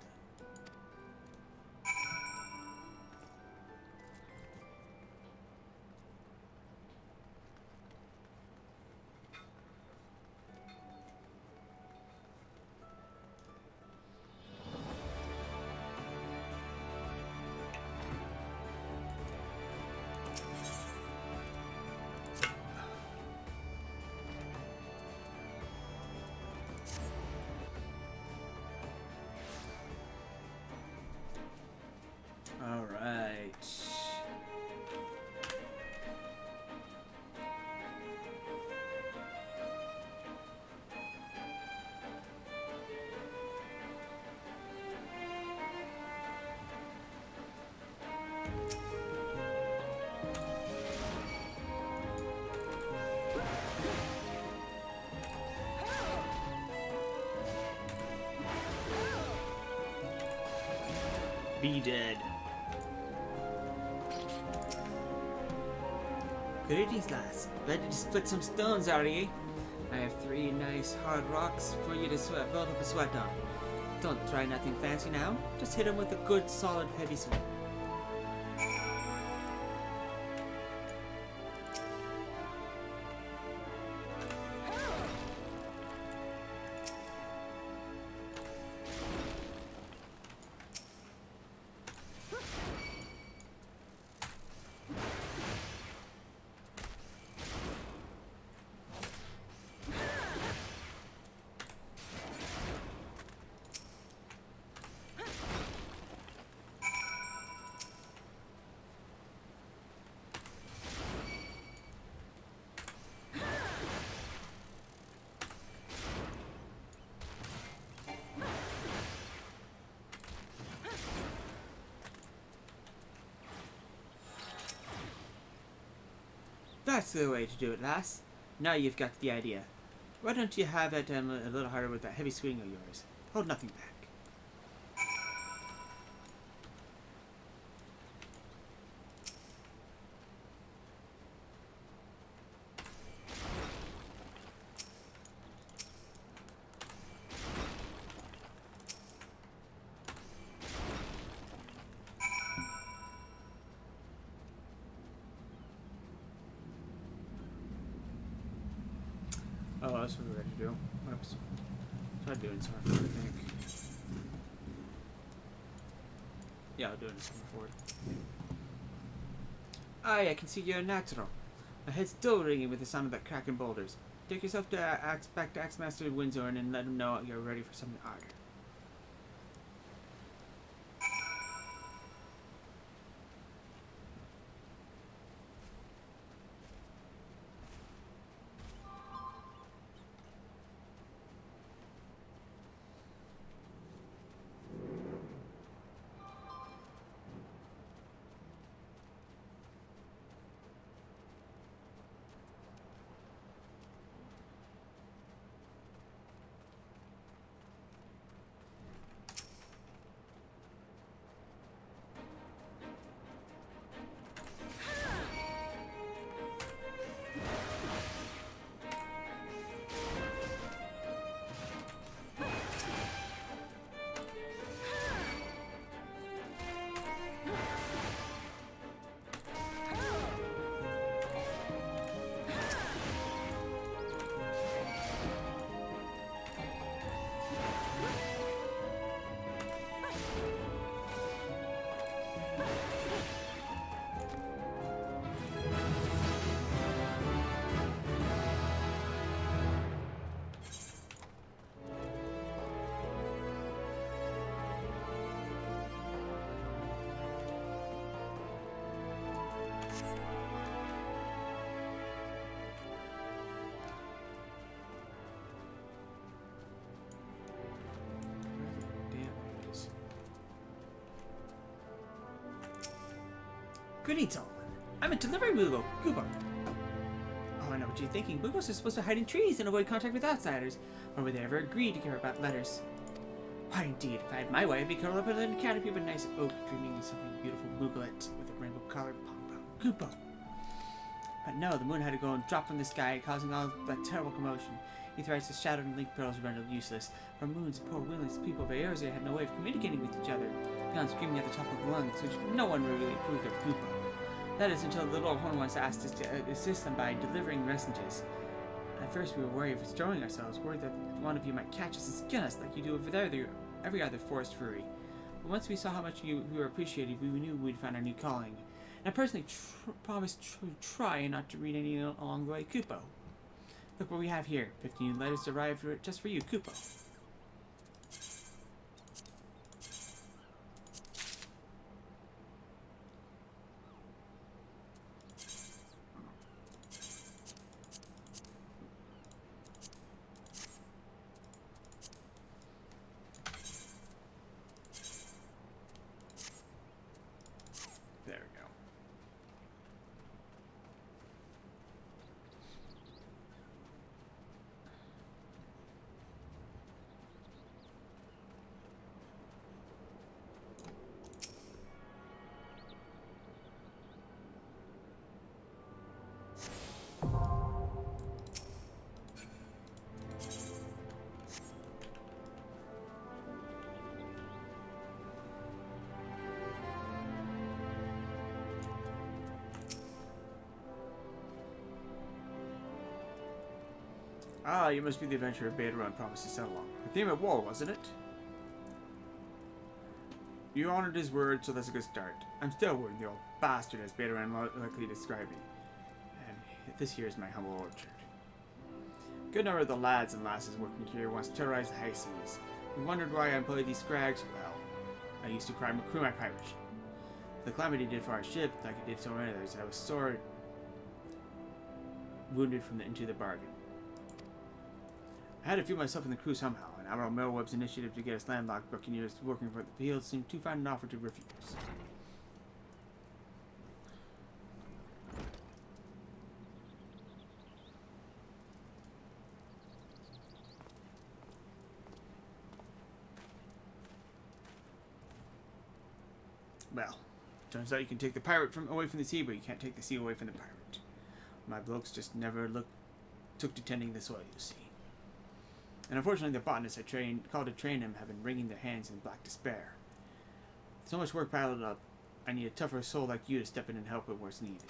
S1: Alright. Be dead. Greetings, lass. Ready to split some stones, are ye? I have 3 nice hard rocks for you to build up a sweat on. Don't try nothing fancy now. Just hit 'em with a good, solid, heavy swing. That's the way to do it, lass. Now you've got the idea. Why don't you have it a little harder with that heavy swing of yours? Hold nothing back. Oh, that's what we're going to do. Oops. Try doing summer forward, I think. Yeah, I'll do it in summer forward. Aye, I can see you're a natural. My head's still ringing with the sound of that cracking boulders. Take yourself to back to Axe-Master Windsor and let him know you're ready for something harder. Greetings, all. I'm a delivery Google. Oh, I know what you're thinking. Boogles are supposed to hide in trees and avoid contact with outsiders. Or would they ever agree to care about letters? Why, indeed, if I had my way, I'd be curled up in a canopy of a nice oak, dreaming of something beautiful Booglet with a rainbow-colored Goopo. But no, the moon had to go and drop from the sky, causing all that terrible commotion. He thrice the shadowed and linked pearls rendered useless. For moons, poor wingless people of Eorzea had no way of communicating with each other, beyond screaming at the top of their lungs, which no one really approved of Goopo. That is until the little horn once asked us to assist them by delivering messages. At first we were worried of destroying ourselves, worried that one of you might catch us and skin us like you do with every other forest furry. But once we saw how much we were appreciated, we knew we'd find our new calling. And I personally promised to try not to read any along the way, Kupo. Look what we have here. 15 letters arrived just for you, Kupo. There we go. Ah, you must be the adventurer Betaron promised to settle on. The theme of war, wasn't it? You honored his word, so that's a good start. I'm still worried the old bastard, as Betaron likely described me. And this here is my humble orchard. Good number of the lads and lasses working here wants to terrorize the high seas. You wondered why I employed these scrags? Well, I used to crew my pirate ship. The calamity did for our ship, like it did so many others, I was sore wounded into the bargain. I had to feel myself in the crew somehow, and Admiral Melweb's initiative to get us landlocked buccaneers working for the field seemed too fine an offer to refuse. Well, turns out you can take the pirate away from the sea, but you can't take the sea away from the pirate. My blokes just never took to tending the soil, you see. And unfortunately, the botanists I called to train him have been wringing their hands in black despair. So much work piled up, I need a tougher soul like you to step in and help with what's needed.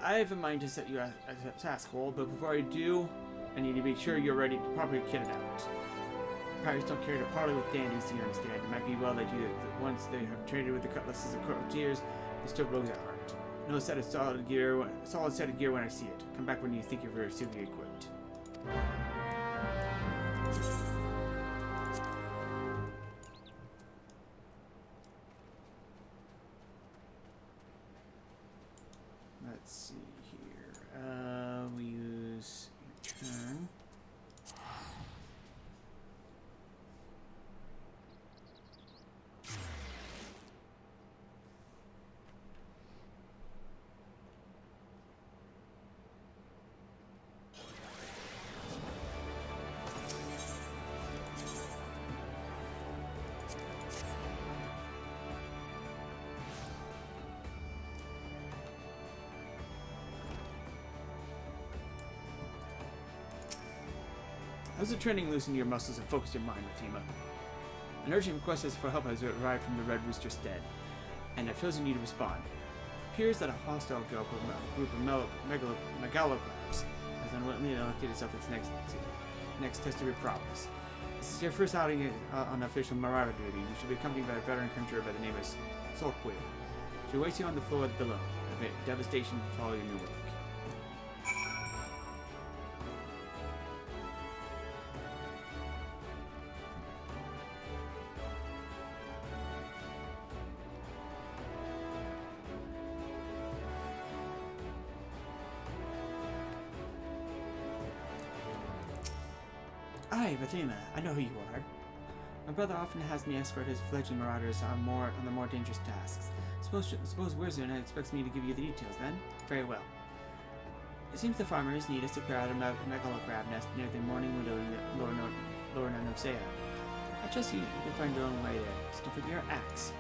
S1: I have in mind to set you a task goal, but before I do, I need to make sure you're ready to properly kit it out. Pirates don't care to parley with dandies, you understand. It might be well that once they have traded with the cutlasses and courtiers, they still rogues at heart. No set of solid set of gear when I see it. Come back when you think you're very suitably equipped. Let's see here. We use return. How's the training loosen your muscles and focus your mind, Fatima? An urgent request for help has arrived from the Red Rooster's stead, and I've chosen you to respond. appears that a hostile group of megalocrabs has unwittingly elected itself its next test of your prowess. This is your first outing on official marauder duty. You should be accompanied by a veteran conjurer by the name of Solquil. She awaits you on the floor below. Devastation will follow your new work. Hi, Fatima. I know who you are. My brother often has me escort his fledgling marauders on the more dangerous tasks. Suppose Wirzun expects me to give you the details, then? Very well. It seems the farmers need us to clear out a megalocrab nest near the morning window in Lower Nanosea. I trust you can find your own way there. Just don't forget your axe.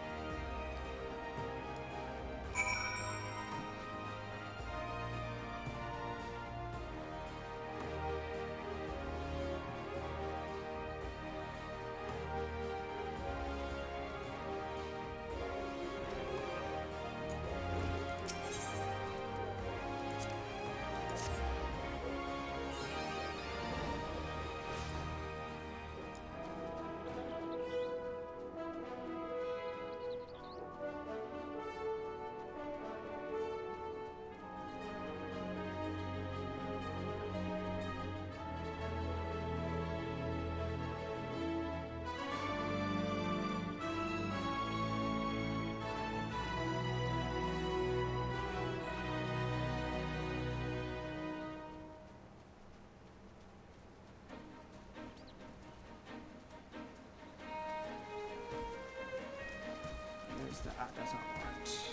S1: That's not right.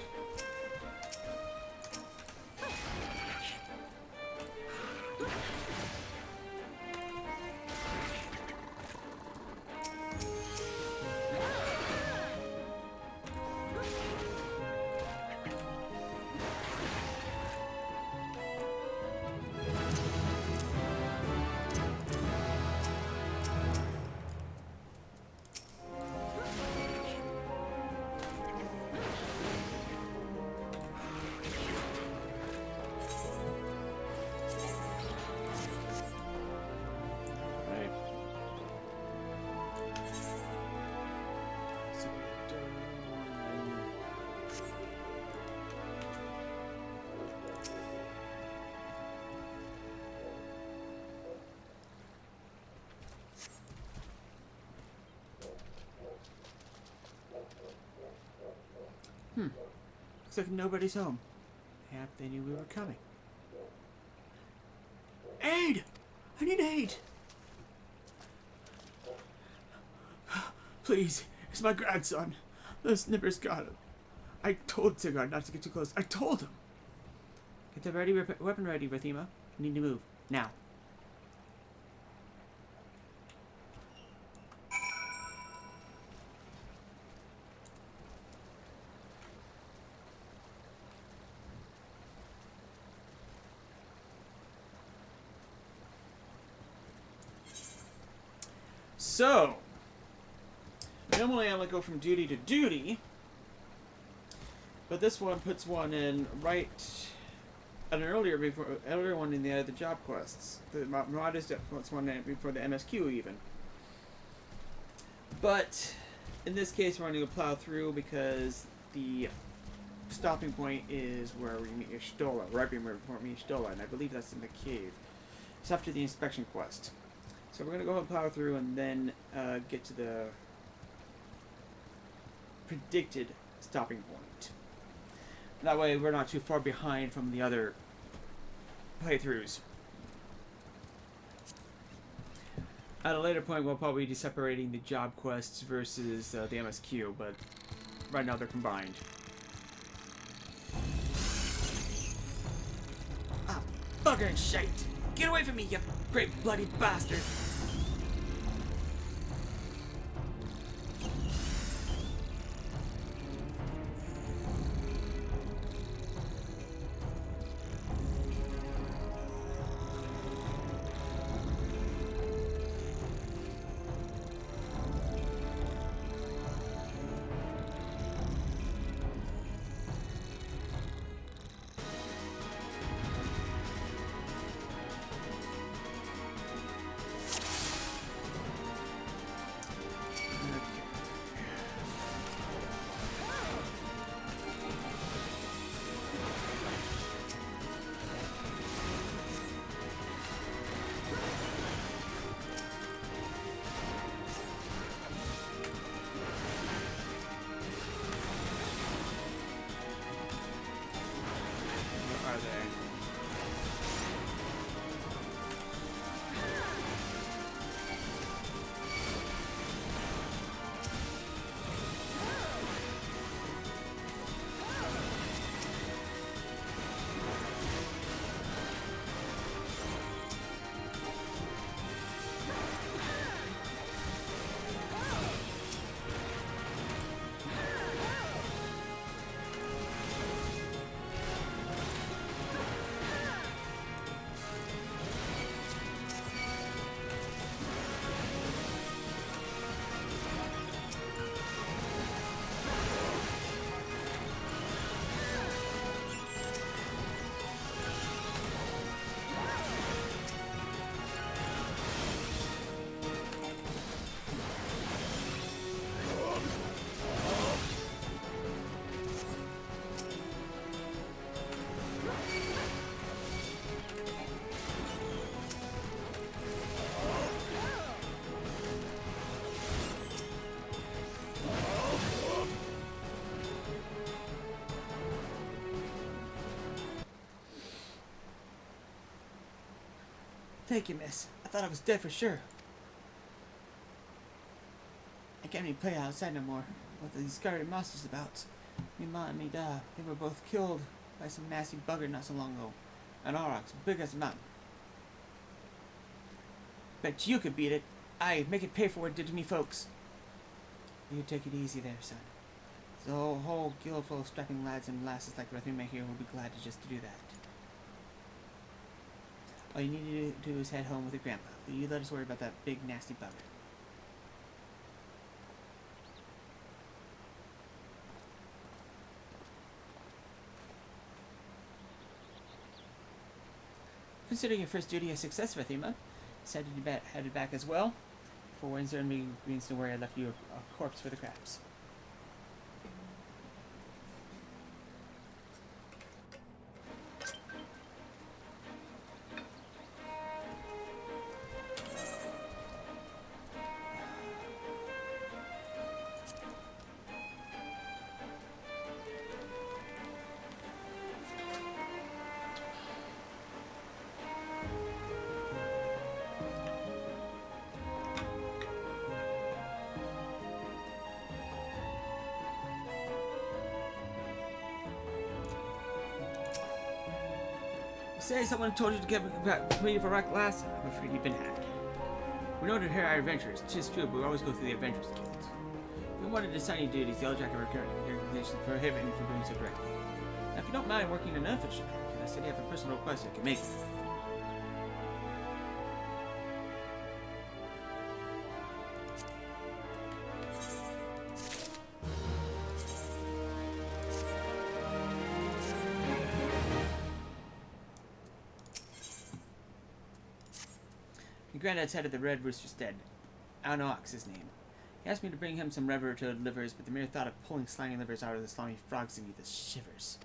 S1: Looks like nobody's home. Perhaps they knew we were coming. Aid! I need aid! Please, it's my grandson. The snipper's got him. I told Sigurd not to get too close. I told him! Get the weapon ready, Rathima. We need to move. Now. So, normally I would go from duty to duty, but this one puts one in right at an earlier one in the job quests. The Marauders puts one in before the MSQ even. But in this case, we're going to plow through because the stopping point is where we meet Ishtola, right before we meet Ishtola, and I believe that's in the cave. It's after the inspection quest. So we're going to go ahead and plow through and then get to the predicted stopping point. That way we're not too far behind from the other playthroughs. At a later point we'll probably be separating the job quests versus the MSQ, but right now they're combined. Ah, bugger and shite! Get away from me, you great bloody bastard! Thank you, miss. I thought I was dead for sure. I can't even play outside no more. What are these scarlet monsters about? Me ma and me da. They were both killed by some nasty bugger not so long ago. An aurochs, big as a mountain. Bet you could beat it. Aye, make it pay for what it did to me folks. You take it easy there, son. The whole guild full of strapping lads and lasses like Rathuma here will be glad to just to do that. All you need to do is head home with your grandpa. You let us worry about that big nasty bugger. Consider your first duty a success, Rathuma. Headed back as well. For Windsor and me means to where I left you a corpse for the crabs. Say someone told you to get me for wreck last time. I'm afraid you've been had. We know to hear our adventures. It's true, but we always go through the Adventurers Guild. If we wanted to assign you duties, the Yellow Jacket regulations prohibit me from doing so directly. Now, if you don't mind working an unofficial character, I said you have a personal request I can make. Your granddad's head of the Red Rooster's dead. Anox, his name. He asked me to bring him some Reborn toad livers, but the mere thought of pulling slimy livers out of the slimy frogs gave me the shivers.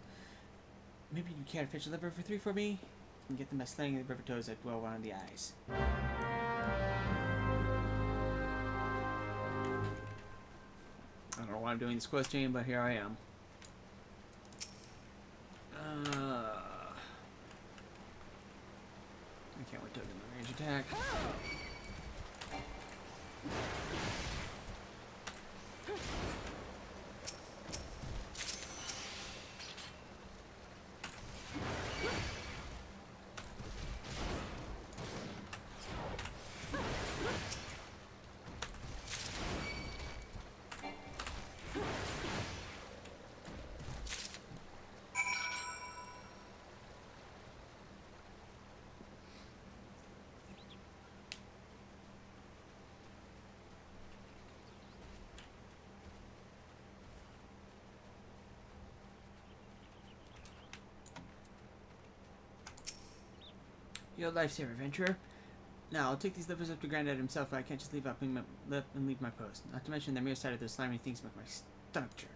S1: Maybe you care to fetch a liver for 3 for me? You can get them by slaying the river toads that dwell around the eyes. I don't know why I'm doing this quest chain, but here I am. I can't wait to do my range attack. You're a lifesaver, adventurer. Now, I'll take these livers up to Granddad himself, but I can't just leave my post. Not to mention the mere sight of those slimy things make my stomach churn.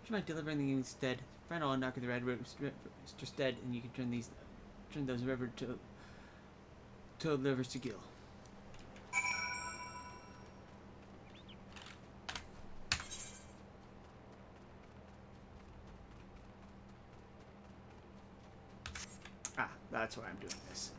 S1: Would you mind delivering them instead? Find all knock at the Red Rooster's dead, and you can turn those river toad livers to gill. Ah, that's why I'm doing this.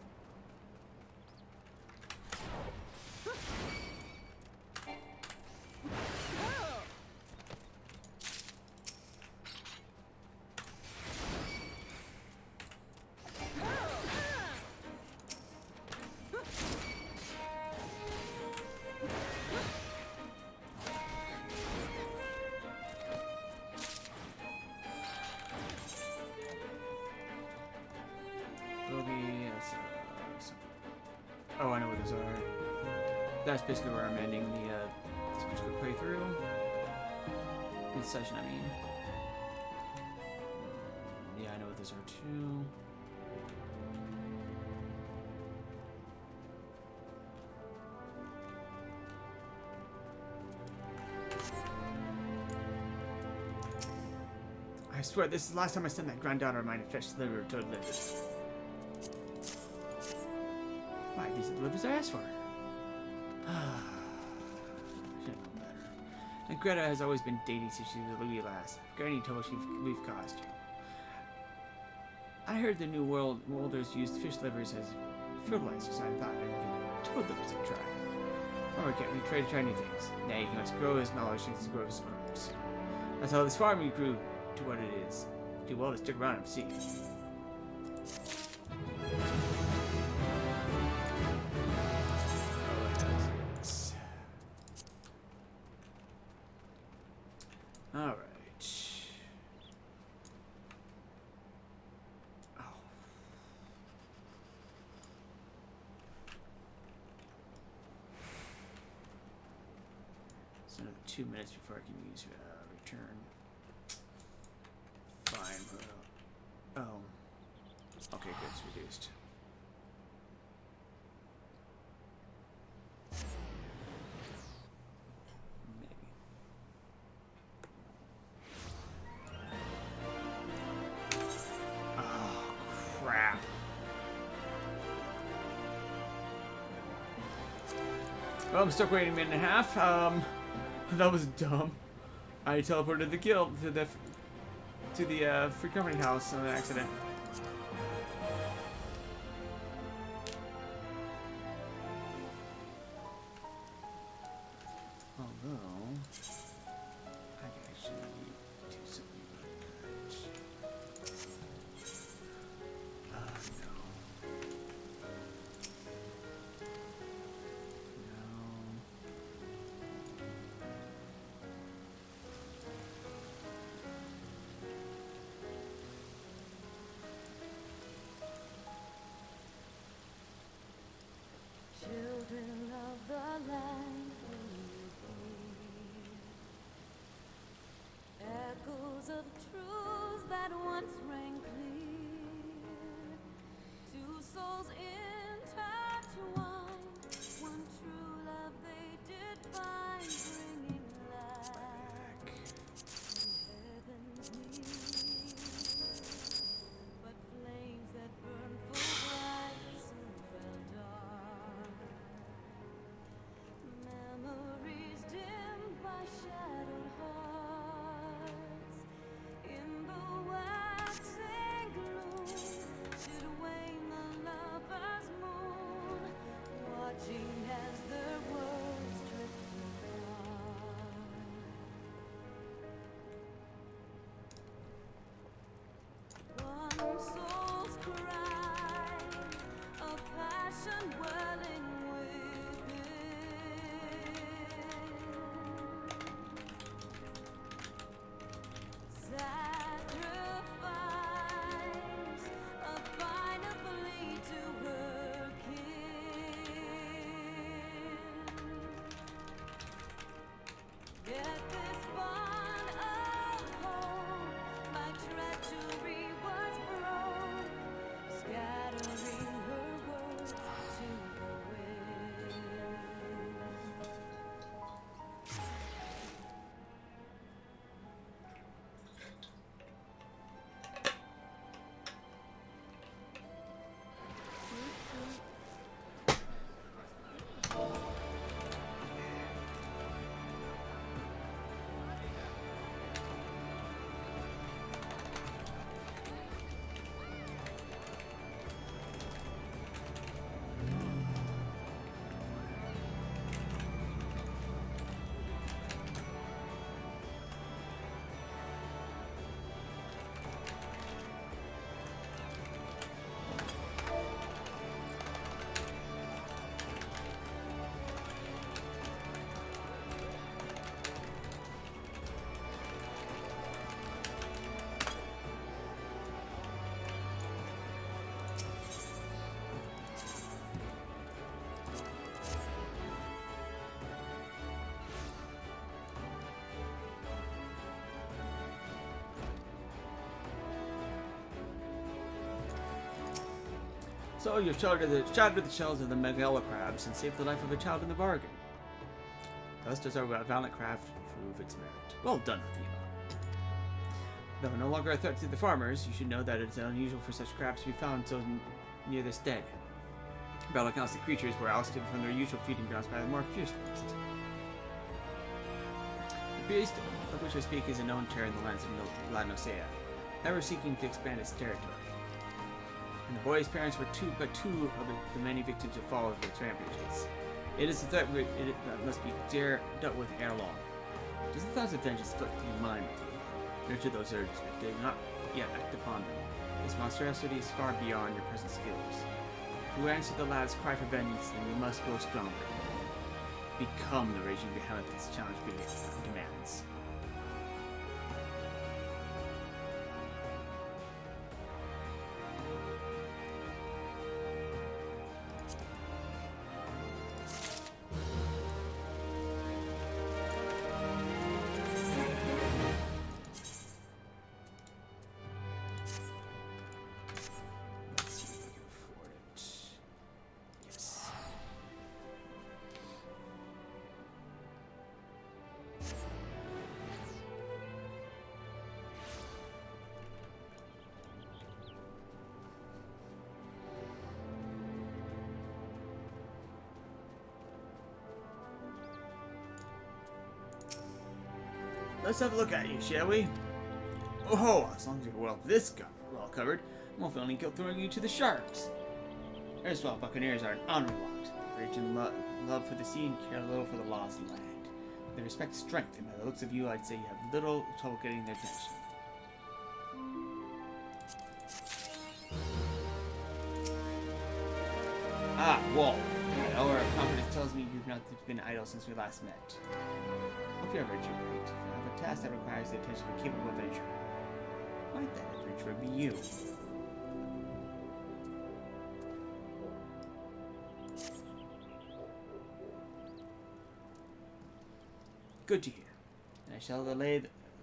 S1: Oh, I know what those are. That's basically where I'm ending the this particular playthrough. This session, I mean. Yeah, I know what those are too. I swear, this is the last time I sent that granddaughter of mine to fetch the liver toad livers. Why, these are the livers I asked for. Should know better. And Greta has always been dating since she was a wee lass. Granny told we've caused you. I heard the new worlders used fish livers as fertilizers, and I thought I could totally give it a try. Farmer kept me try to try new things. Nay, he must grow his knowledge to grow his crops. That's how this farming grew to what it is. Do well to stick around and see. Alright. Oh. So another 2 minutes before I can use return. Fine. Oh. Okay, good. It's reduced. Maybe. Oh, crap. Well, I'm stuck waiting a minute and a half. That was dumb. I teleported to the guild, to the free company house on an accident. Although, I can actually do something about that. No.
S4: Children of the land will be echoes of truths that once rang clear. Two souls intertwined, one true love they did find, bringing light from heaven's need. But flames that burn full bright soon fell dark. Memories dimmed by shadowed hearts. In the waxing gloom should wane the lover's moon, watching as their words drift apart. One soul's cry of passion welling within. Sacrifice a final plea to her kin. Yet this bond of hope, my treachery was broke, scattering her words to the wind.
S1: So you've shattered the shells of the Megala crabs and saved the life of a child in the bargain. Thus does our valiant craft prove its merit. Well done, Athena. Though no longer a threat to the farmers, you should know that it's unusual for such crabs to be found so near this stead. By all accounts, the creatures were ousted from their usual feeding grounds by the more fierce beast. The beast of which I speak is a known terror in the lands of Lanosea, ever seeking to expand its territory. And the boy's parents were but two of the many victims who followed its rampages. It is a threat that must be dealt with ere long. Does the thoughts of vengeance float through your mind with you? Nurture those urges, but do not yet act upon them. This monstrosity is far beyond your present skills. If you answer the lad's cry for vengeance, then you must grow stronger. Become the raging behemoth this challenge demands. Let's see if we can afford it. Yes. Let's have a look at you, shall we? Oh, as long as you're well covered, I'm awfully only throwing you to the sharks. Erstwhile buccaneers are an honor lot, rich in love for the sea and care little for the laws of the land. They respect strength, and by the looks of you, I'd say you have little trouble getting their attention. Ah, Wall. Our confidence tells me you've not been idle since we last met. Hope you have read your right. I have a task that requires the attention of a capable adventurer. Might that adventurer be you? Good to hear. And I shall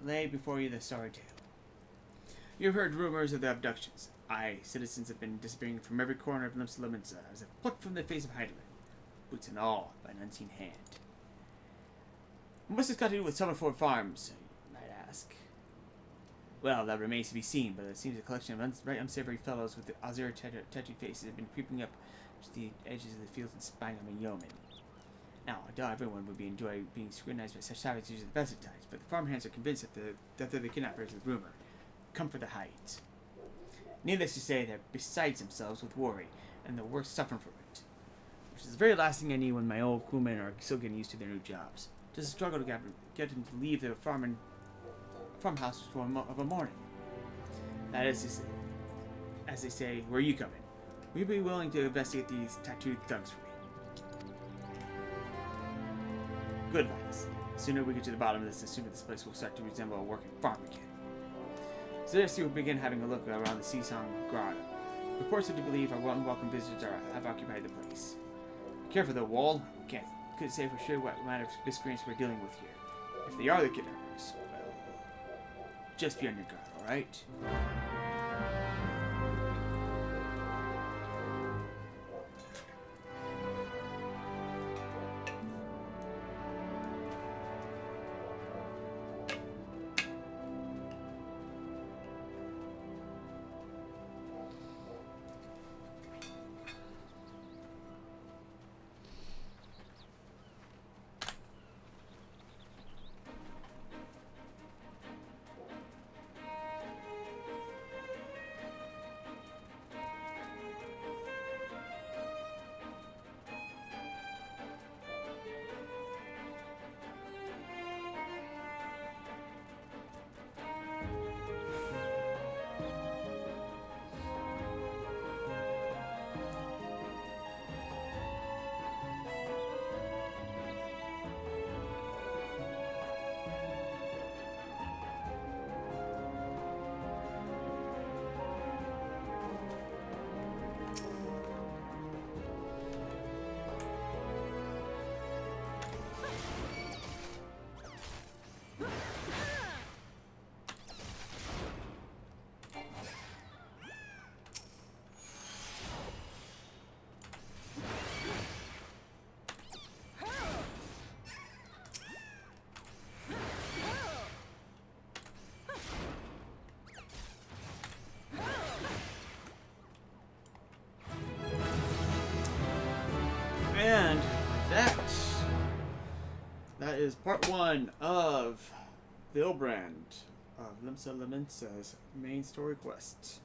S1: lay before you the sorry tale. You've heard rumors of the abductions. Aye, citizens have been disappearing from every corner of Lominsa as if plucked from the face of Heidelin, boots and all, by an unseen hand. What's this got to do with Summerford Farms, you might ask? Well, that remains to be seen, but it seems a collection of right unsavory fellows with the azure tattooed faces have been creeping up to the edges of the fields and spying on the yeomen. Now, I doubt everyone would enjoy being scrutinized by such savages at the best of times, but the farmhands are convinced that they're the kidnappers of rumor. Come for the heights. Needless to say, they're beside themselves with worry, and the work's suffering from it. Which is the very last thing I need when my old crewmen are still getting used to their new jobs. Just a struggle to get them to leave their farmhouse of a morning. That is to say, as they say, where you come in. Will you be willing to investigate these tattooed thugs for me? Good, lads. The sooner we get to the bottom of this, the sooner this place will start to resemble a working farm again. So let's see, we'll begin having a look around the Seasong Grotto. Reports are to believe our unwelcome visitors have occupied the place. Careful though, Wall. We couldn't say for sure what kind of miscreants we're dealing with here. If they are the kidnappers, well, just be on your guard, alright? And that is part 1 of Reborn of Limsa Lominsa's main story quest.